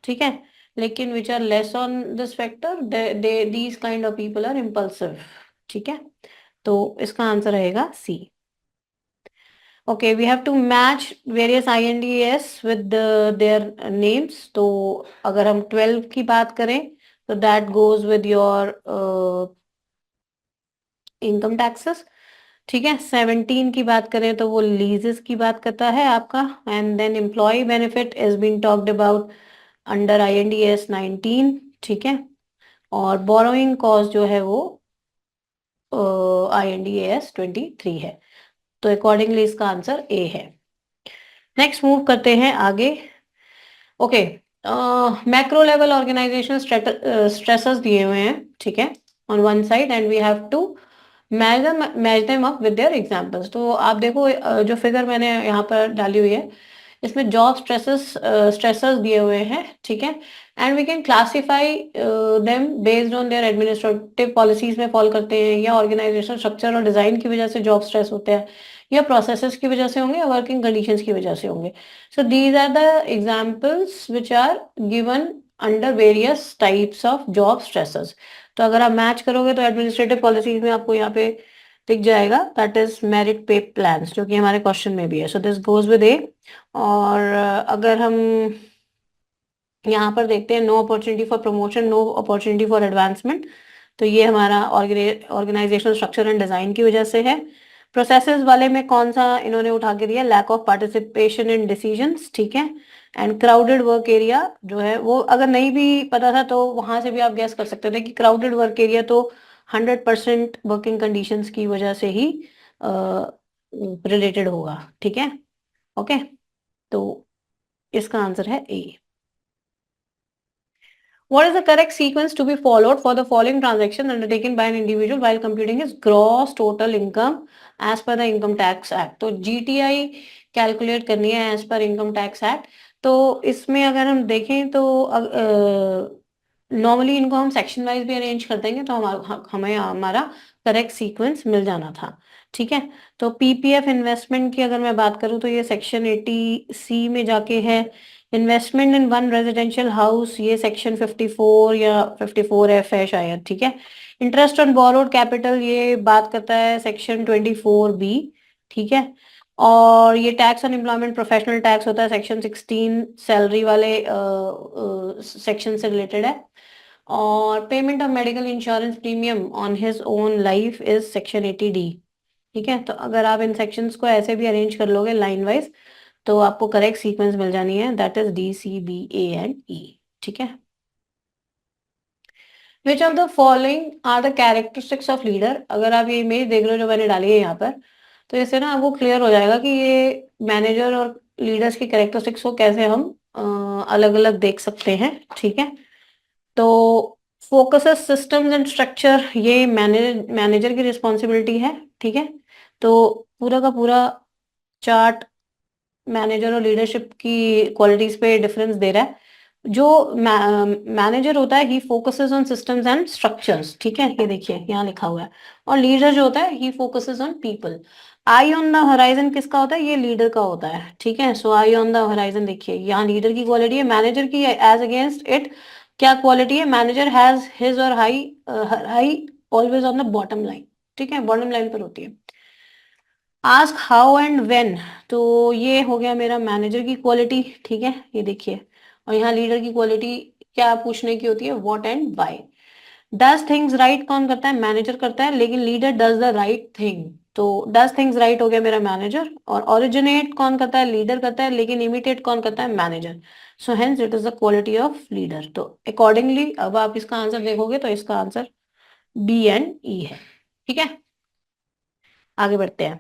ठीक है। लेकिन which are less on this factor, they these kind of people are impulsive, ठीक है। तो इसका आंसर रहेगा C. Okay, we have to match various INDS with their names. तो अगर हम 12 की बात करें तो that goes with your income taxes, ठीक है। 17 की बात करें तो वो लीजेस की बात करता है आपका। And then employ benefit is been talked about under INDS 19, ठीक है। और बोरोइंग कॉस्ट जो है वो INDAS 23 है। तो अकॉर्डिंगली इसका आंसर ए है। नेक्स्ट मूव करते हैं आगे। Okay, macro level organization stresses दिए हुए हैं, ठीक है, on one side, and we have to match them up with their examples. तो आप देखो, जो फिगर मैंने यहाँ पर डाली हुई है, इसमें जॉब स्ट्रेसेस दिए हुए हैं, ठीक है। And we can classify them based on their administrative policies में फॉल करते हैं, या ऑर्गेनाइजेशन स्ट्रक्चर और डिजाइन की वजह से जॉब स्ट्रेस होते हैं, या प्रोसेसेस की वजह से होंगे, या वर्किंग कंडीशंस की वजह से होंगे। So these are the examples which are given under various types of job stresses. तो अगर आप मैच करोगे तो एडमिनिस्ट्रेटिव पॉलिसीज में आपको यहाँ पे दिख जाएगा, that is merit pay plans, जो कि हमारे क्वेश्चन में भी है। So this goes with A. और अगर हम यहाँ पर देखते हैं, no opportunity for promotion, no opportunity for advancement, तो ये हमारा ऑर्गेनाइजेशनल स्ट्रक्चर एंड डिजाइन की वजह से है। प्रोसेसेस वाले में कौन सा इन्होंने उठा के दिया, lack of participation in decisions, ठीक है। एंड क्राउडेड वर्क एरिया जो है वो अगर नहीं भी पता था तो वहां से भी आप गैस कर सकते थे कि क्राउडेड वर्क एरिया तो 100% वर्किंग कंडीशंस की वजह से ही रिलेटेड होगा, ठीक है, ओके। तो इसका आंसर है ए। What is the correct sequence to be followed for the following transaction undertaken by an individual while computing his gross total income as per the Income Tax Act? तो GTI calculate करनी है as per Income Tax Act। तो इसमें अगर हम देखें तो normally इनको हम सेक्शन वाइज भी अरेंज कर देंगे तो हमें हमारा करेक्ट सीक्वेंस मिल जाना था, ठीक है। तो PPF इन्वेस्टमेंट की अगर मैं बात करूं तो ये सेक्शन 80C में जाके है। Investment in one residential house, ये सेक्शन 54 या 54F है शायद, ठीक है। इंटरेस्ट ऑन बोरोड कैपिटल, ये बात करता है सेक्शन 24B, ठीक है। और ये tax on employment professional tax होता है सेक्शन 16, सैलरी वाले सेक्शन से रिलेटेड है। और payment of medical insurance premium on his own life is section 80D, ठीक है। तो अगर आप इन सेक्शंस को ऐसे भी अरेंज कर लोगे लाइन वाइज तो आपको करेक्ट सीक्वेंस मिल जानी है, दैट इज DCBA&E, ठीक है। Which of the following are the characteristics of leader, अगर आप ये इमेज देख रहे हो जो मैंने डाली है यहाँ पर, तो इससे ना आपको क्लियर हो जाएगा कि ये मैनेजर और लीडर्स की कैरेक्टरिस्टिक्स को कैसे हम अलग अलग देख सकते हैं, ठीक है। तो फोकसेस, सिस्टम्स एंड स्ट्रक्चर, ये मैनेजर की रिस्पॉन्सिबिलिटी है, ठीक है। तो पूरा का पूरा चार्ट मैनेजर और लीडरशिप की क्वालिटीज पे डिफरेंस दे रहा है। जो मैनेजर होता है ही focuses on systems and structures, ठीक है, ये देखिए यहाँ लिखा हुआ है। और लीडर जो होता है ही focuses on people. Eye on the horizon किसका होता है, ये लीडर का होता है, ठीक है। सो आई ऑन द होराइजन देखिए यहाँ लीडर की क्वालिटी है, मैनेजर की एज अगेंस्ट इट क्या क्वालिटी है, मैनेजर हैज हिज और high, high always on the bottom line, ठीक है, बॉटम लाइन पर होती है। आस्क हाउ एंड व्हेन, तो ये हो गया मेरा मैनेजर की क्वालिटी, ठीक है, ये देखिए। और यहाँ लीडर की क्वालिटी क्या पूछने की होती है, what and why. Does things right कौन करता है, मैनेजर करता है, लेकिन leader does the right thing. तो डज थिंग्स राइट हो गया मेरा मैनेजर, और ओरिजिनेट कौन करता है, लीडर करता है, लेकिन इमिटेट कौन करता है, manager. So hence it is the quality of leader. तो अकॉर्डिंगली अब आप इसका आंसर देखोगे तो इसका आंसर बी एंड ई है, ठीक है। आगे बढ़ते हैं।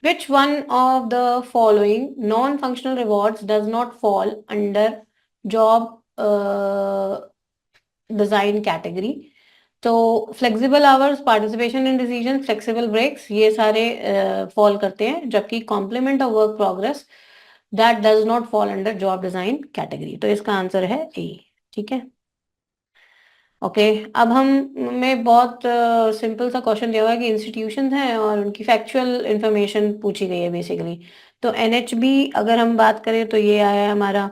Which one of the following non-functional rewards does not fall under job design category? तो flexible hours, participation in decision, flexible breaks, ये सारे फॉल करते हैं, जबकि complement of work progress that does not fall under job design category. तो इसका answer है ए, ठीक है। ओके, अब हम में बहुत सिंपल सा क्वेश्चन दिया हुआ है कि इंस्टीट्यूशन हैं और उनकी फैक्चुअल इंफॉर्मेशन पूछी गई है बेसिकली। तो एनएचबी अगर हम बात करें तो ये आया है हमारा,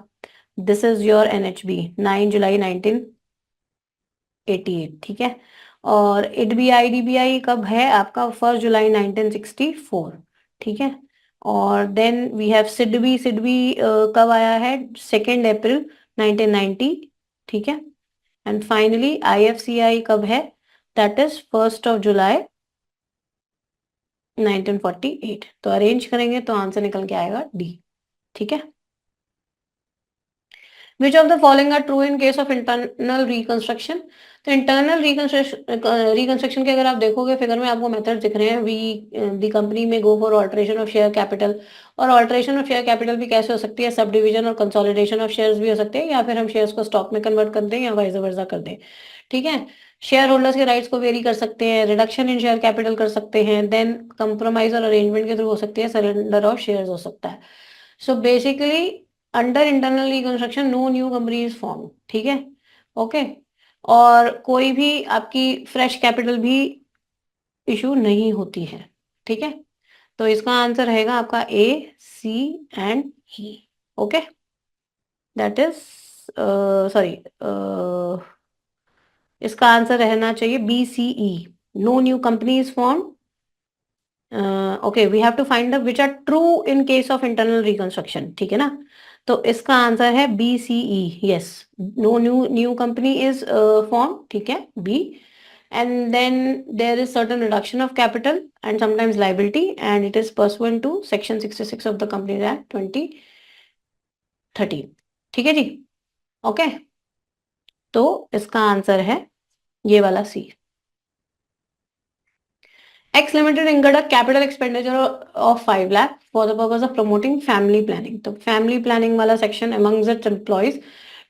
दिस इज योर एनएचबी 9 जुलाई 1988, ठीक है। और इडबीआई डीबीआई कब है आपका, 1 जुलाई 1964, ठीक है। और then we have SIDBI, SIDBI कब आया है, 2 अप्रैल 1990, ठीक है। एंड फाइनली आईएफसीआई कब है, दैट इज 1 जुलाई 1948। तो अरेंज करेंगे तो आंसर निकल के आएगा डी, ठीक है। Which of the following are true in case of internal reconstruction. तो इंटरनल रिकंस्ट्रक्शन के अगर आप देखोगे फिगर में आपको मेथड दिख रहे हैं, वी द कंपनी में go for alteration of share capital. और ऑल्टरेशन ऑफ शेयर कैपिटल भी कैसे हो सकती है, सब डिवीजन और कंसोलिडेशन ऑफ शेयर्स भी हो सकते हैं, या फिर हम शेयर्स को स्टॉक में कन्वर्ट कर दें या वाइस वर्सा कर दें, ठीक है। शेयर होल्डर्स के राइट्स को वेरी कर सकते हैं, रिडक्शन इन शेयर कैपिटल कर सकते हैं, देन कंप्रोमाइज और अरेंजमेंट के थ्रू हो सकती है, सरेंडर ऑफ शेयर्स हो सकता है। So basically under internal reconstruction no new company is form, ठीक है, ओके। और कोई भी आपकी फ्रेश कैपिटल भी इशू नहीं होती है, ठीक है। तो इसका आंसर रहेगा आपका A, C and E, okay. That is sorry, इसका आंसर रहना चाहिए B C E, no new company is form. Okay, we have to find the which are true in case of internal reconstruction, ठीक है ना। तो इसका answer है B C E, yes, no new company is form, ठीक है, B. And then there is certain reduction of capital and sometimes liability, and it is pursuant to section 66 of the Companies Act 2013, ठीक है जी, okay. तो इसका answer है ये वाला सी। X Limited incurred a capital expenditure of 5 lakh for the purpose of promoting family planning. तो family planning वाला section amongst its employees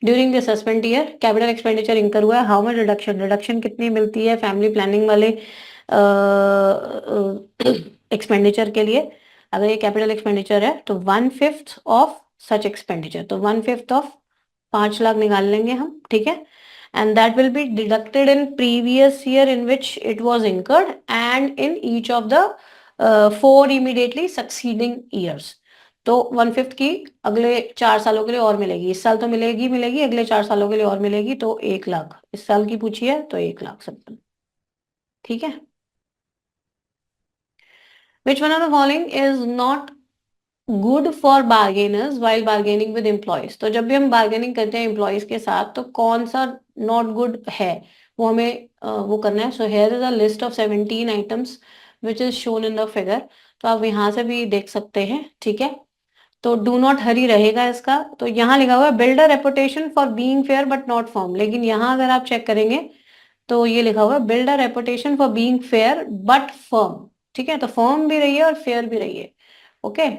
during the suspend year capital expenditure incur हुआ है, how much reduction, reduction कितनी मिलती है family planning वाले expenditure के लिए। अगर ये कैपिटल एक्सपेंडिचर है तो 1/5 ऑफ सच एक्सपेंडिचर, तो 1/5 ऑफ 5 लाख निकाल लेंगे हम, ठीक है। and that will be deducted in previous year in which it was incurred and in each of the 4 immediately succeeding years। तो 1/5 की अगले 4 सालों के लिए और मिलेगी, इस साल तो मिलेगी मिलेगी, अगले 4 सालों के लिए और मिलेगी, तो 1 लाख इस साल की पूछी है तो 1 लाख सिंपल, ठीक है। Which one of the following is not good for bargainers while bargaining with employees. तो जब भी हम बार्गेनिंग करते हैं एम्प्लॉयज के साथ तो कौन सा नॉट गुड है वो हमें वो करना है। So here is a list of 17 items which is shown in the figure. तो आप यहाँ से भी देख सकते हैं, ठीक है। तो डू नॉट हरी रहेगा इसका। तो यहाँ लिखा हुआ है build a reputation for being fair but not firm, लेकिन यहाँ अगर आप चेक करेंगे तो ये लिखा हुआ है build a reputation for being fair but firm, ठीक है। तो फर्म भी रही है और फेयर भी रही है, okay.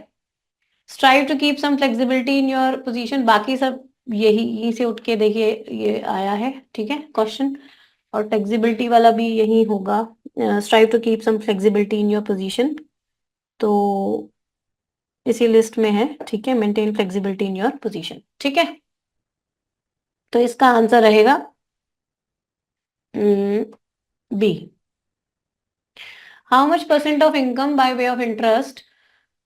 Strive to keep some flexibility in your position, बाकी सब यही से उठ के देखिए ये आया है, ठीक है, क्वेश्चन। और फ्लेक्सिबिलिटी वाला भी यही होगा, strive to keep some flexibility in your position. तो इसी लिस्ट में है, ठीक है, maintain flexibility in your position, ठीक है। तो इसका आंसर रहेगा B. How much percent of income by way of interest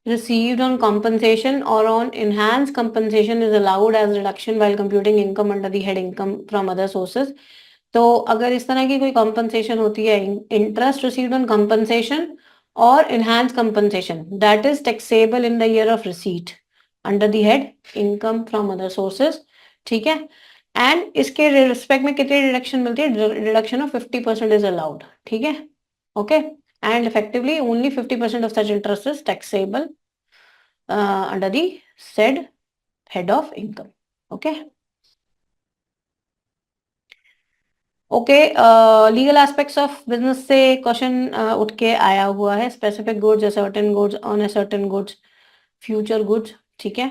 received on compensation or on enhanced compensation is allowed as reduction while computing income under the head income from other sources। तो अगर इस तरह की कोई compensation होती है, interest received on compensation और enhanced compensation, that is taxable in the year of receipt under the head income from other sources, ठीक है। एंड इसके रिस्पेक्ट में कितनी डिडक्शन मिलती है? डिडक्शन ऑफ 50% इज अलाउड, ठीक है, okay. And effectively only 50% of such interest is taxable under the said head of income, okay। Okay, legal aspects of business से क्वेश्चन उठ के आया हुआ है। Specific goods, certain goods, on certain goods, future goods, ठीक है।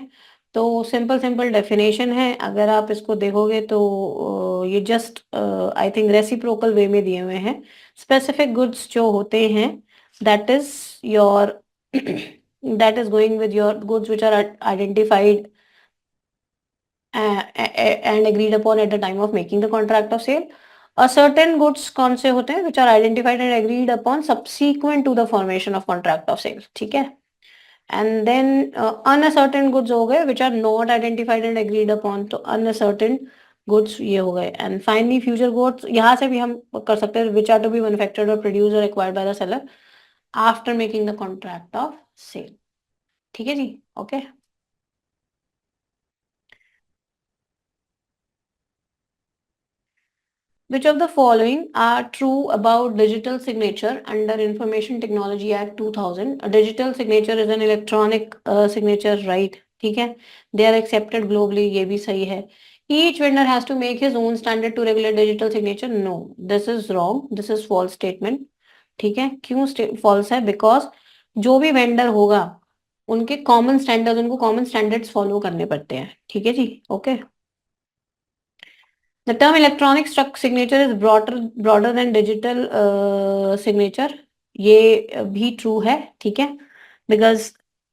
तो simple simple definition है, अगर आप इसको देखोगे तो ये जस्ट आई थिंक रेसिप्रोकल वे में दिए हुए हैं। स्पेसिफिक गुड्स जो होते हैं that is your that is going with your goods which are identified and agreed upon at the time of making the contract of sale। certain goods कौन से होते हैं? which are identified and agreed upon subsequent to the formation of contract of sale, ठीक है। and then uncertain goods हो गए which are not identified and agreed upon, तो uncertain goods ये हो गए। and finally future goods, यहाँ से भी हम कर सकते हैं which are to be manufactured or produced or acquired by the seller after making the contract of sale, ठीक है जी, okay. Which of the following are true about digital signature under Information Technology Act 2000? A digital signature is an electronic signature, right? ठीक है, they are accepted globally, ये भी सही है। Each vendor has to make his own standard to regulate digital signature. No, this is wrong. This is false statement. ठीक है, क्यों false है? Because जो भी vendor होगा उनके कॉमन स्टैंडर्ड, उनको कॉमन स्टैंडर्ड्स फॉलो करने पड़ते हैं, ठीक है जी, okay. The term electronic struck signature is broader than digital signature, ये भी true है, ठीक है, because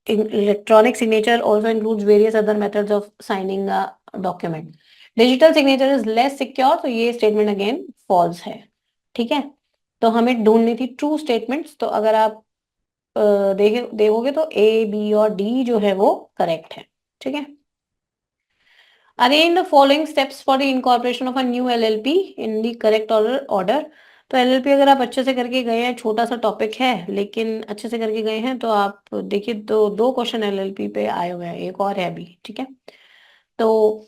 electronic signature also includes various other methods of signing a document। Digital signature is less secure, तो ये statement again false है, ठीक है। तो हमें ढूंढनी थी true statements, तो अगर आप देखोगे तो A, B और D जो है वो correct है, ठीक है। Arrange the following steps for the incorporation of a new LLP in the correct order। तो LLP अगर आप अच्छे से करके गए हैं, छोटा सा टॉपिक है लेकिन अच्छे से करके गए हैं, तो आप देखिए दो क्वेश्चन LLP पे आए हुए हैं, एक और है अभी, ठीक है। तो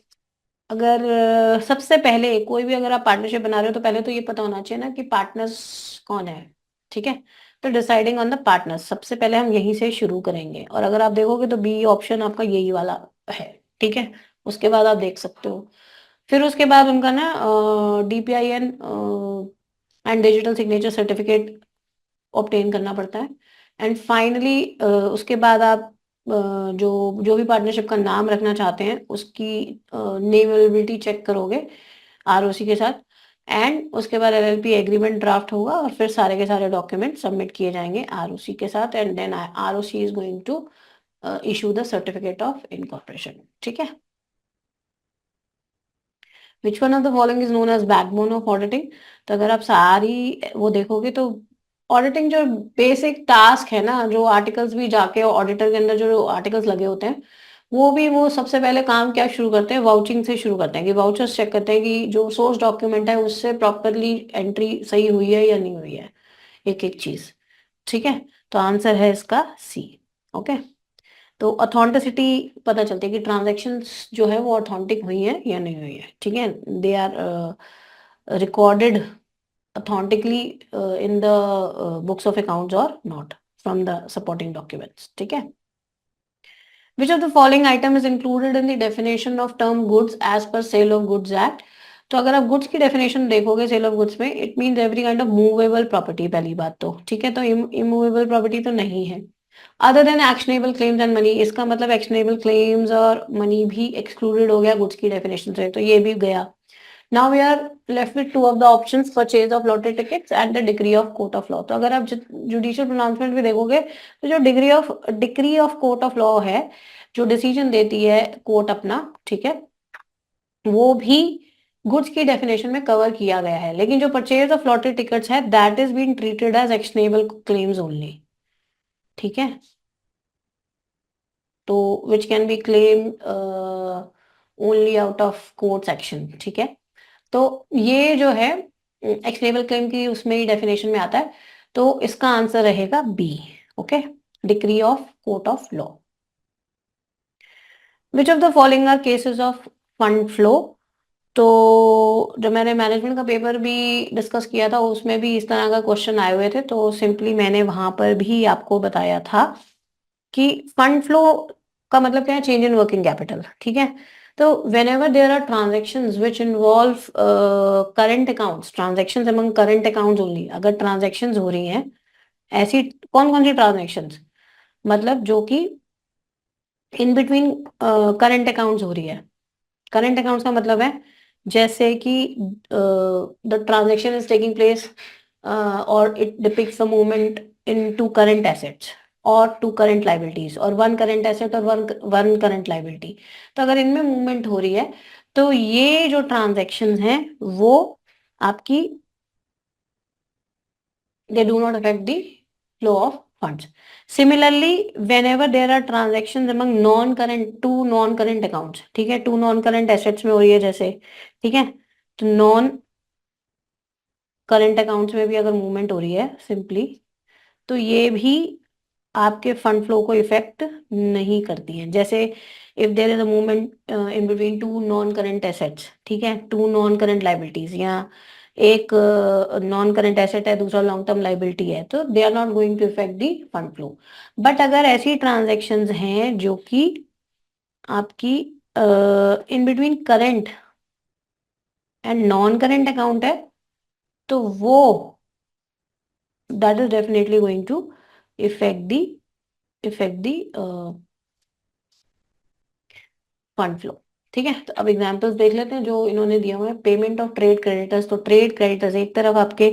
अगर सबसे पहले कोई भी अगर आप पार्टनरशिप बना रहे हो तो पहले तो ये पता होना चाहिए ना कि पार्टनर्स कौन है, ठीक है। तो डिसाइडिंग ऑन द पार्टनर्स सबसे पहले हम यहीं से शुरू करेंगे, और अगर आप देखोगे तो बी ऑप्शन आपका यही वाला है, ठीक है। उसके बाद आप देख सकते हो, फिर उसके बाद उनका ना DPIN and digital signature certificate obtain करना पड़ता है। एंड फाइनली उसके बाद आप जो जो भी पार्टनरशिप का नाम रखना चाहते हैं उसकी नेम एलिजिबिलिटी चेक करोगे ROC के साथ। एंड उसके बाद LLP एग्रीमेंट ड्राफ्ट होगा और फिर सारे के सारे डॉक्यूमेंट सबमिट किए जाएंगे ROC के साथ, and then ROC is going to issue the certificate of incorporation, ठीक है। Which one of the following is known as backbone of auditing? तो अगर आप सारी वो देखोगे तो ऑडिटिंग जो बेसिक टास्क है ना, जो आर्टिकल्स भी जाके ऑडिटर के अंदर जो आर्टिकल्स लगे होते हैं वो सबसे पहले काम क्या शुरू करते हैं? वाउचिंग से शुरू करते हैं कि वाउचर्स चेक करते हैं कि जो सोर्स डॉक्यूमेंट है उससे प्रॉपरली एंट्री सही हुई है या नहीं हुई है, एक एक चीज, ठीक है। तो आंसर है इसका सी, ओके। तो ऑथेंटिसिटी पता चलती है कि ट्रांजैक्शंस जो है वो ऑथेंटिक हुई है या नहीं हुई है, ठीक है। They are recorded authentically in the books of accounts और not from the supporting documents, ठीक है। Which of the following item is included in the definition of term goods as per Sale of Goods Act? तो अगर आप goods की definition देखोगे cell of goods में, it means every kind of movable property, पहली बात तो, ठीक है। तो इमूवेबल प्रॉपर्टी तो नहीं है। Other than actionable claims and money, इसका मतलब एक्शनेबल क्लेम्स और मनी भी एक्सक्लूडेड हो गया गुड्स की डेफिनेशन से, तो ये भी गया, now we are left with two of the options, purchase of lottery tickets and the degree of court of law. तो अगर आप जुडिशियल प्रोनाउंसमेंट भी देखोगे तो जो degree of court of law है, जो डिसीजन देती है कोर्ट अपना, ठीक है, वो भी गुड्स की डेफिनेशन में कवर किया गया है। लेकिन जो परचेज ऑफ लॉटरी टिकट्स है that is being treated as actionable claims only, ठीक है, तो which can be claim only out of court action, ठीक है। तो ये जो है एक्शनेबल क्लेम की उसमें ही डेफिनेशन में आता है, तो इसका आंसर रहेगा B. Okay, degree of court of law. Which of the following are cases of fund flow. तो जब मैंने मैनेजमेंट का पेपर भी डिस्कस किया था उसमें भी इस तरह का क्वेश्चन आए हुए थे, तो सिंपली मैंने वहां पर भी आपको बताया था कि फंड फ्लो का मतलब क्या है, चेंज इन वर्किंग कैपिटल, ठीक है। तो whenever there are transaction which involve current accounts, transaction among current accounts only, अगर ट्रांजेक्शन हो रही हैं ऐसी, कौन कौन सी ट्रांजेक्शन, मतलब जो कि इन बिटवीन करंट अकाउंट्स हो रही है। करंट अकाउंट्स का मतलब है जैसे कि the transaction is taking place और it depicts the movement in two current assets और टू करंट लाइबिलिटीज, और वन करंट एसेट और वन वन करंट लाइबिलिटी। तो अगर इनमें मूवमेंट हो रही है तो ये जो ट्रांजेक्शन हैं वो आपकी, they do not affect the flow of funds. Similarly, whenever there are transactions among two non current accounts, ठीक है, टू नॉन करंट एसेट्स में हो रही है जैसे, ठीक है, तो नॉन करंट अकाउंट्स में भी अगर मूवमेंट हो रही है सिंपली, तो ये भी आपके फंड फ्लो को इफेक्ट नहीं करती हैं। जैसे if there is a movement in between two non current assets, ठीक है, टू नॉन करंट लाइबिलिटीज, या एक नॉन करंट एसेट है दूसरा लॉन्ग टर्म लाइबिलिटी है, तो they are not going to effect the fund flow. But अगर ऐसी ट्रांजेक्शन्स हैं जो कि आपकी in between current and non current account है, तो वो that is definitely going to effect the fund flow, ठीक है। तो अब एग्जांपल्स देख लेते हैं जो इन्होंने दिया हुआ है। पेमेंट ऑफ ट्रेड क्रेडिटर्स, तो ट्रेड क्रेडिटर्स एक तरफ आपके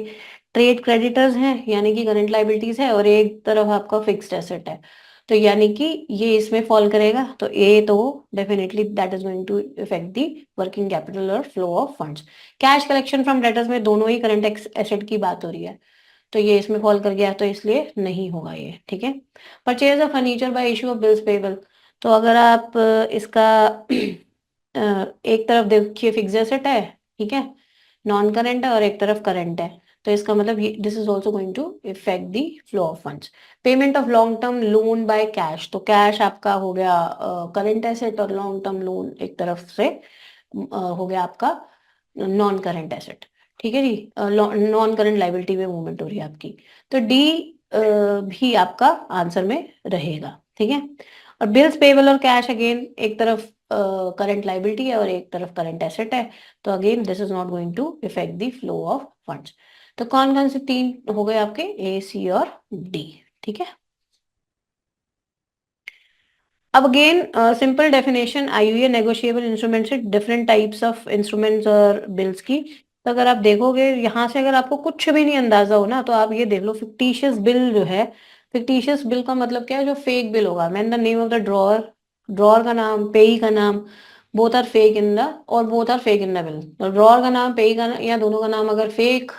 ट्रेड क्रेडिटर्स हैं यानी कि करंट लाइबिलिटीज है, और एक तरफ आपका फिक्स्ड एसेट है, तो यानी कि ये इसमें फॉल करेगा, तो ए तो definitely that is going to effect the working capital और flow of funds. Cash collection from debtors में दोनों ही करंट एसेट की बात हो रही है, तो ये इसमें फॉल कर गया, तो इसलिए नहीं होगा ये, ठीक है। Purchase of furniture bye issue of bills payable, तो अगर आप इसका एक तरफ देखिए फिक्स एसेट है, ठीक है, नॉन करंट है, और एक तरफ करंट है, तो इसका मतलब this is also going to affect the flow of funds. Payment of long term loan by cash, तो कैश आपका हो गया करंट एसेट, और लॉन्ग टर्म लोन एक तरफ से हो गया आपका नॉन करंट एसेट, ठीक है जी, नॉन करंट लाइबिलिटी में मूवमेंट हो रही है आपकी, तो डी भी आपका आंसर में रहेगा, ठीक है। और बिल्स पेबल और कैश अगेन एक तरफ करंट लाइबिलिटी है और एक तरफ करंट एसेट है, तो again this is not going to affect the flow of funds. तो कौन कौन से तीन हो गए आपके, ए सी और डी, ठीक है। अब अगेन सिंपल डेफिनेशन आई हुई है नेगोशिएबल इंस्ट्रूमेंट से, डिफरेंट टाइप्स ऑफ इंस्ट्रूमेंट्स और बिल्स की। तो अगर आप देखोगे यहाँ से, अगर आपको कुछ भी नहीं अंदाजा हो ना, तो आप ये देख लो फिक्टिशियस बिल जो है, फिक्टिशियस बिल का मतलब क्या है, जो फेक बिल होगा, मैन the name of the drawer, drawer का नाम, पेई का नाम, both are fake in the, और both are fake in the bill, तो ड्रॉअर का नाम, पेई का या दोनों का नाम अगर फेक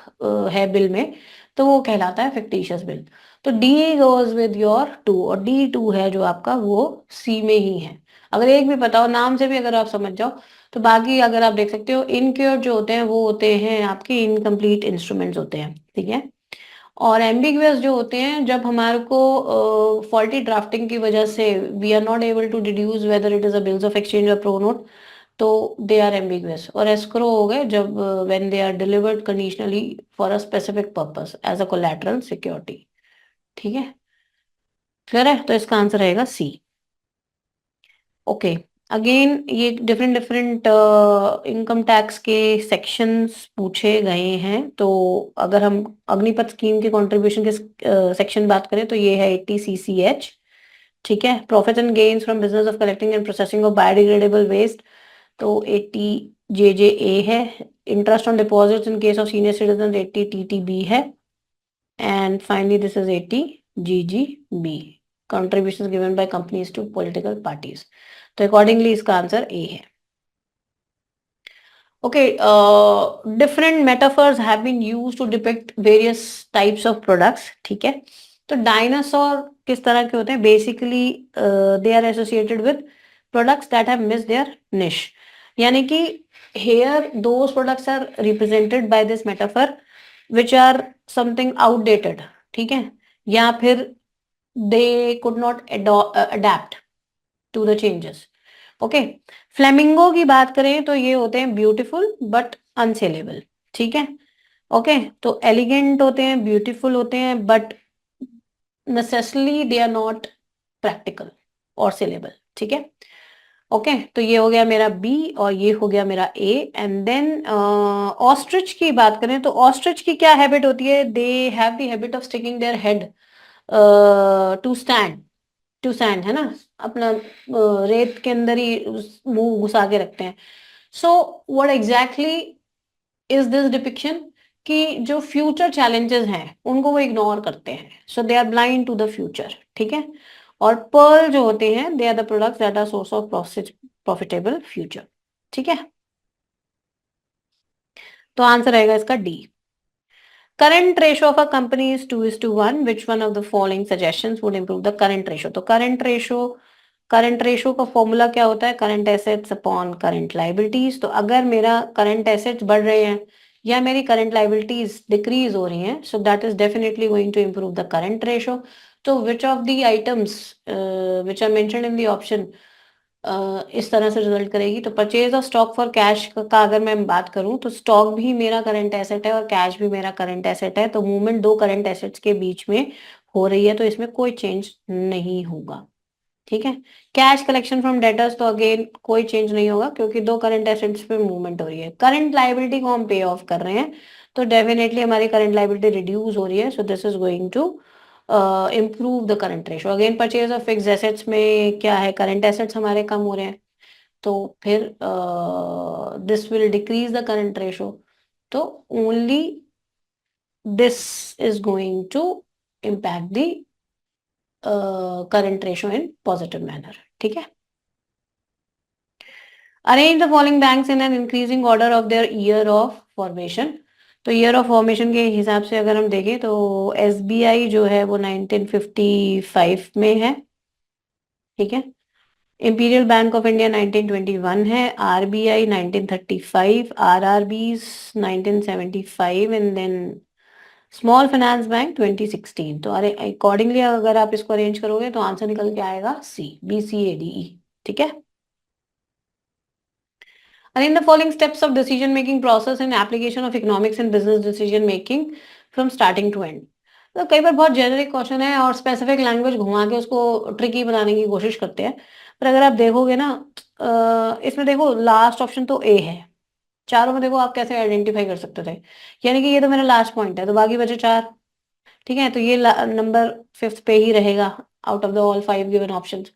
है बिल में, तो वो कहलाता है फिक्टिशियस बिल। तो D goes with your two, और डी टू है जो आपका वो सी में ही है। अगर एक भी पता हो नाम से भी अगर आप समझ जाओ, तो बाकी अगर आप देख सकते हो इनक्योर जो होते हैं वो होते हैं आपके इनकम्प्लीट इंस्ट्रूमेंट्स होते हैं, ठीक है। और एम्बिगुअस जो होते हैं, जब हमारे को फॉल्टी ड्राफ्टिंग की वजह से we are not able to deduce whether it is a bills of exchange और प्रो नोट, तो दे आर एम्बिगुअस। और एस्क्रो हो गए जब when they are delivered conditionally for a specific purpose as a collateral security, ठीक है, clear है। तो इसका आंसर रहेगा सी। ओके, अगेन ये डिफरेंट डिफरेंट इनकम टैक्स के सेक्शंस पूछे गए हैं। तो अगर हम अग्निपथ स्कीम के कंट्रीब्यूशन के सेक्शन बात करें, तो ये है 80 CCH, ठीक है। Profit and gains from business of collecting and processing of biodegradable waste, तो 80 JJA है, interest on deposits in case of senior citizen 80 TTB है, and finally this is 80 GGB, contributions given by companies to political parties. तो accordingly इसका answer A है. Okay, different metaphors have been used to depict various types of products. ठीक है, तो dinosaur किस तरह के होते हैं? Basically they are associated with products that have miss their niche, यानी कि here those products are represented by this metaphor which are something outdated. ठीक है, या फिर they could not adapt to the changes. Okay, flamingo की बात करें तो ये होते हैं ब्यूटीफुल बट अनसेलेबल. ठीक है, ओके, तो एलिगेंट होते हैं, ब्यूटीफुल होते हैं, but necessarily they are not practical और सेलेबल. ठीक है, ओके, तो ये हो गया मेरा बी और ये हो गया मेरा ए. एंड देन ऑस्ट्रिच की बात करें तो ऑस्ट्रिच की क्या हैबिट होती है? They have the habit of sticking their head to stand, to sand, है ना, अपना रेत के अंदर ही मुंह घुसा के रखते हैं. So what exactly is this depiction? कि जो फ्यूचर चैलेंजेस हैं उनको वो इग्नोर करते हैं. So they are blind to the future. ठीक है, और पर्ल जो होते हैं they are the products that are source of profitable future. ठीक है, तो आंसर रहेगा इसका D. Current ratio of a company is 2:1. Which one of the following suggestions would improve the current ratio? तो करंट रेशो का formula क्या होता है? Current assets upon current liabilities. तो अगर मेरा करंट एसेट्स बढ़ रहे हैं या मेरी करंट लाइबिलिटीज डिक्रीज हो रही हैं, so that is definitely going to improve the current ratio. तो which of the items which are mentioned in the option इस तरह से रिजल्ट करेगी? तो purchase of stock for cash का अगर मैं बात करूं तो स्टॉक भी मेरा करंट एसेट है और कैश भी मेरा करंट एसेट है. तो मूवमेंट दो करंट एसेट्स के बीच में हो रही है, तो इसमें कोई चेंज नहीं होगा. ठीक है, कैश कलेक्शन फ्रॉम डेटर्स तो अगेन कोई चेंज नहीं होगा क्योंकि दो करंट एसेट्स पे मूवमेंट हो रही है. करंट लाइबिलिटी को हम पे ऑफ कर रहे हैं तो डेफिनेटली हमारी करंट लाइबिलिटी रिड्यूस हो रही है. So this is going to improve the current ratio. Again purchase of fixed assets में क्या है? करंट एसेट्स हमारे कम हो रहे हैं, तो फिर this will decrease the current ratio. तो only this is going to impact the current ratio in positive manner. ठीक है, arrange the following banks in an increasing order of their year of formation. तो year of formation के हिसाब से अगर हम देखें तो SBI जो है वो 1955 में है. ठीक है, इंपीरियल बैंक ऑफ इंडिया 1921 है, RBI 1935, RRBs 1975 and then small finance bank 2016. तो अरे अकॉर्डिंगली अगर आप इसको अरेंज करोगे तो आंसर निकल के आएगा सी, BCADE. ठीक है, and in the following steps of decision making process and application of economics and business decision making from starting to end. तो कई बार बहुत जेनरिक क्वेश्चन है और स्पेसिफिक लैंग्वेज घुमा के उसको ट्रिकी बनाने की कोशिश करते हैं, पर अगर आप देखोगे ना इसमें देखो लास्ट ऑप्शन तो ए है. चारों में देखो आप कैसे आइडेंटिफाई कर सकते थे, यानी कि ये तो मेरा लास्ट पॉइंट है तो बाकी बचे चार. ठीक है, तो ये नंबर फिफ्थ पे ही रहेगा out of the all 5 given options.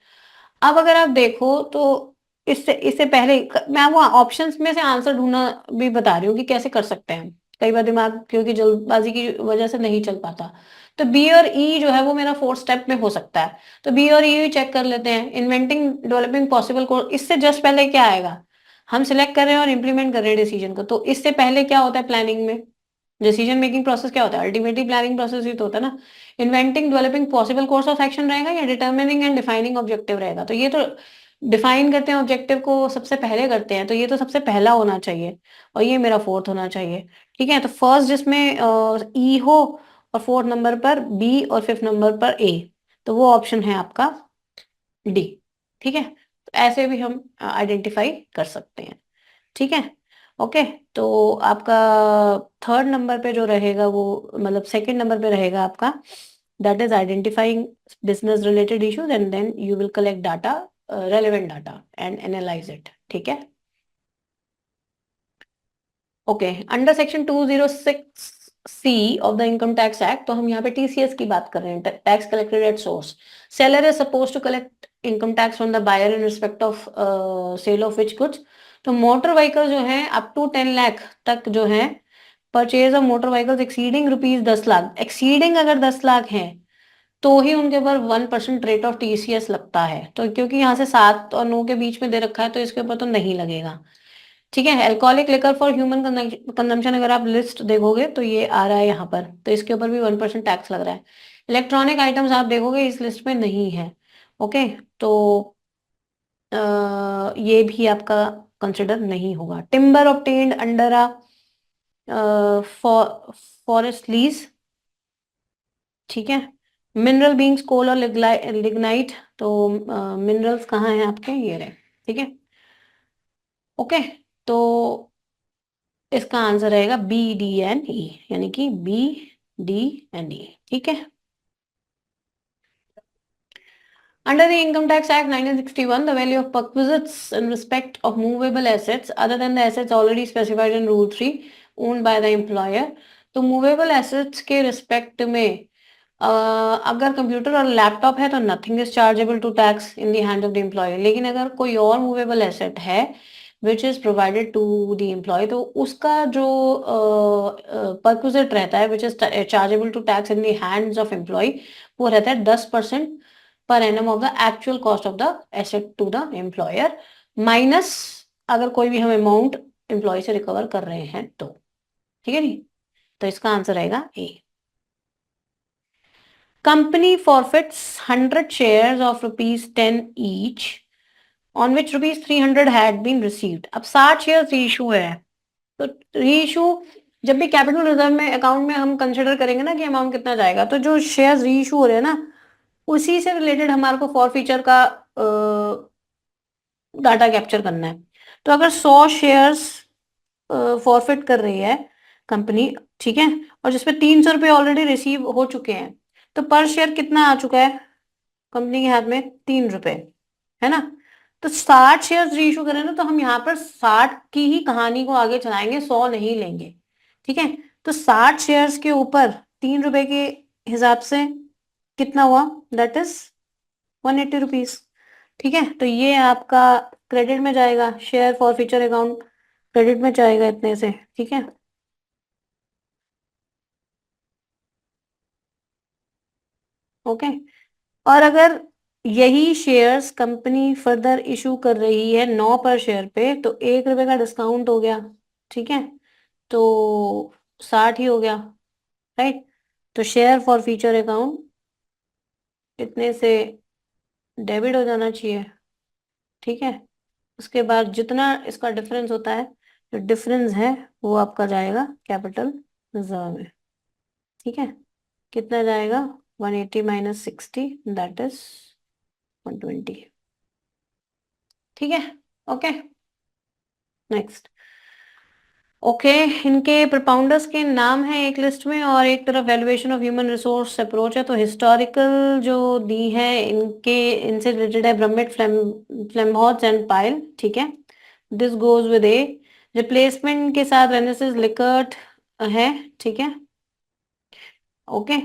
अब अगर आप देखो तो इससे इससे पहले मैं आपको ऑप्शंस में से आंसर ढूंढना भी बता रही हूँ कि कैसे कर सकते हैं. कई बार दिमाग क्योंकि जल्दबाजी की वजह से नहीं चल पाता. तो बी और ई जो है वो मेरा फोर्थ स्टेप में हो सकता है. तो बी और ई चेक कर लेते हैं. इन्वेंटिंग डेवलपिंग पॉसिबल कोर्स, इससे जस्ट पहले क्या आएगा? हम सिलेक्ट कर रहे हैं और इम्प्लीमेंट कर रहे हैं डिसीजन को. तो इससे पहले क्या होता है प्लानिंग में? डिसीजन मेकिंग प्रोसेस क्या होता है? अल्टीमेटली प्लानिंग प्रोसेस ही तो होता है ना. Inventing developing possible course of action रहेगा या डिटर्मिनिंग एंड डिफाइनिंग ऑब्जेक्टिव रहेगा? तो ये तो डिफाइन करते हैं ऑब्जेक्टिव को सबसे पहले करते हैं, तो ये तो सबसे पहला होना चाहिए और ये मेरा फोर्थ होना चाहिए. ठीक है, तो फर्स्ट जिसमें ई हो और फोर्थ नंबर पर बी और फिफ्थ नंबर पर ए, तो वो ऑप्शन है आपका डी. ठीक है, तो ऐसे भी हम आइडेंटिफाई कर सकते हैं. ठीक है, ओके, तो आपका थर्ड नंबर पे जो रहेगा वो मतलब सेकंड नंबर पे रहेगा आपका, that is identifying business related issues and then you will collect data, relevant data and analyse it. ठीक है, okay, under section 206C of the income tax act, तो हम यहाँ पे TCS की बात कर रहे हैं, tax collected at source. Seller is suppose to collect income tax from the buyer in respect of sale of which goods. तो मोटर व्हीकल जो है अप टू 10 लाख तक जो है, purchase of motor vehicles exceeding ₹10 lakh, exceeding अगर 10 लाख है तो ही उनके ऊपर 1% रेट ऑफ टीसीएस लगता है। तो क्योंकि यहाँ से 7 और 9 के बीच में दे रखा है तो इसके ऊपर तो नहीं लगेगा। ठीक है, alcoholic liquor for human consumption अगर आप लिस्ट देखोगे तो ये आ रहा है यहाँ पर, तो इसके ऊपर भी 1% टैक्स लग रहा है। इलेक्ट्रॉनिक आइटम्स आप देखोगे इस लिस्ट में नहीं है। ओके, तो ये भी आपका कंसिडर नहीं होगा। Timber obtained under a forest lease, ठीक है। मिनरल बींग्स कोल और लिग्नाइट, तो मिनरल्स कहाँ हैं आपके, ये रहे, ठीक है। ओके, तो इसका आंसर रहेगा बी डी एंड ई, यानी कि बी डी एंड ई, ठीक है। Under the Income Tax Act 1961, the value of perquisites in respect of movable assets other than the assets already specified in Rule 3 owned by the employer, तो movable assets के respect में अगर computer और laptop है तो nothing is chargeable to tax in the hand of the employ. लेकिन अगर कोई और मूवेबल एसेट है which is provided to the employ, तो उसका जो परक्विजिट रहता है which is chargeable to tax in the hands of employ, वो रहता है 10% per annum of the actual cost of the asset to the employer, minus अगर कोई भी हम अमाउंट एम्प्लॉय से रिकवर कर रहे हैं तो, ठीक है नी। तो इसका आंसर आएगा ए। Company forfeits 100 shares of ₹10 each on which ₹300 had been received। अब 60 शेयर रीइशू है, तो रीइशू जब भी कैपिटल रिजर्व में अकाउंट में हम कंसिडर करेंगे ना कि अमाउंट कितना जाएगा, तो जो शेयर रीइशू हो रहे हैं ना उसी से रिलेटेड हमारे को फॉरफीचर का डाटा कैप्चर करना है। तो अगर 100 शेयर्स फॉरफिट कर रही है कंपनी, ठीक है, और जिसमें ₹300 ऑलरेडी रिसीव हो चुके हैं, तो पर शेयर कितना आ चुका है कंपनी के हाथ में, ₹3, है ना। तो 60 शेयर रीइशू करें ना तो हम यहाँ पर 60 की ही कहानी को आगे चलाएंगे, 100 नहीं लेंगे, ठीक है। तो 60 शेयर्स के ऊपर ₹3 के हिसाब से कितना हुआ, दैट इज ₹180, ठीक है। तो ये आपका क्रेडिट में जाएगा, share for future account credit में जाएगा इतने से, ठीक है। ओके, और अगर यही शेयर्स कंपनी फर्दर इशू कर रही है 9 पर शेयर पे, तो ₹1 का डिस्काउंट हो गया, ठीक है, तो 60 ही हो गया, राइट। तो शेयर फॉर फ्यूचर अकाउंट इतने से डेबिट हो जाना चाहिए, ठीक है। उसके बाद जितना इसका डिफरेंस होता है, जो डिफरेंस है वो आपका जाएगा कैपिटल रिजर्व में, ठीक है। कितना जाएगा, 180 माइनस 60 दैट इज 120, ठीक है। Okay, next. ओके, इनके प्रपाउंडर्स के नाम है एक लिस्ट में और एक तरफ valuation of human resource approach है। तो हिस्टोरिकल जो दी है इनके, इनसे रिलेटेड है ब्रमिट, फ्लेमहोट्स एंड पायल, ठीक है। This goes with A. Replacement के साथ रेनेसिस लिकर्ट है, ठीक है। Okay,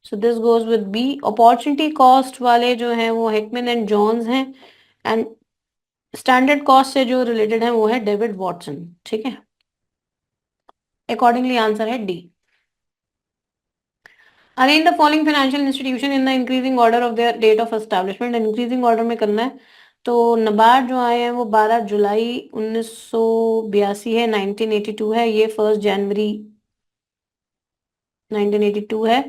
so this goes with B. Opportunity cost वाले जो हैं वो हिकमैन एंड जॉन्स हैं, एंड स्टैंडर्ड कॉस्ट से जो रिलेटेड है वो है डेविड वॉटसन, ठीक है। अकॉर्डिंगली आंसर है D. Arrange the following financial institution in the increasing order of their date of establishment, increasing order में करना है। तो नबार्ड जो आए हैं वो 12 जुलाई 1982 है, 1982 है, ये 1 जनवरी 1982 है,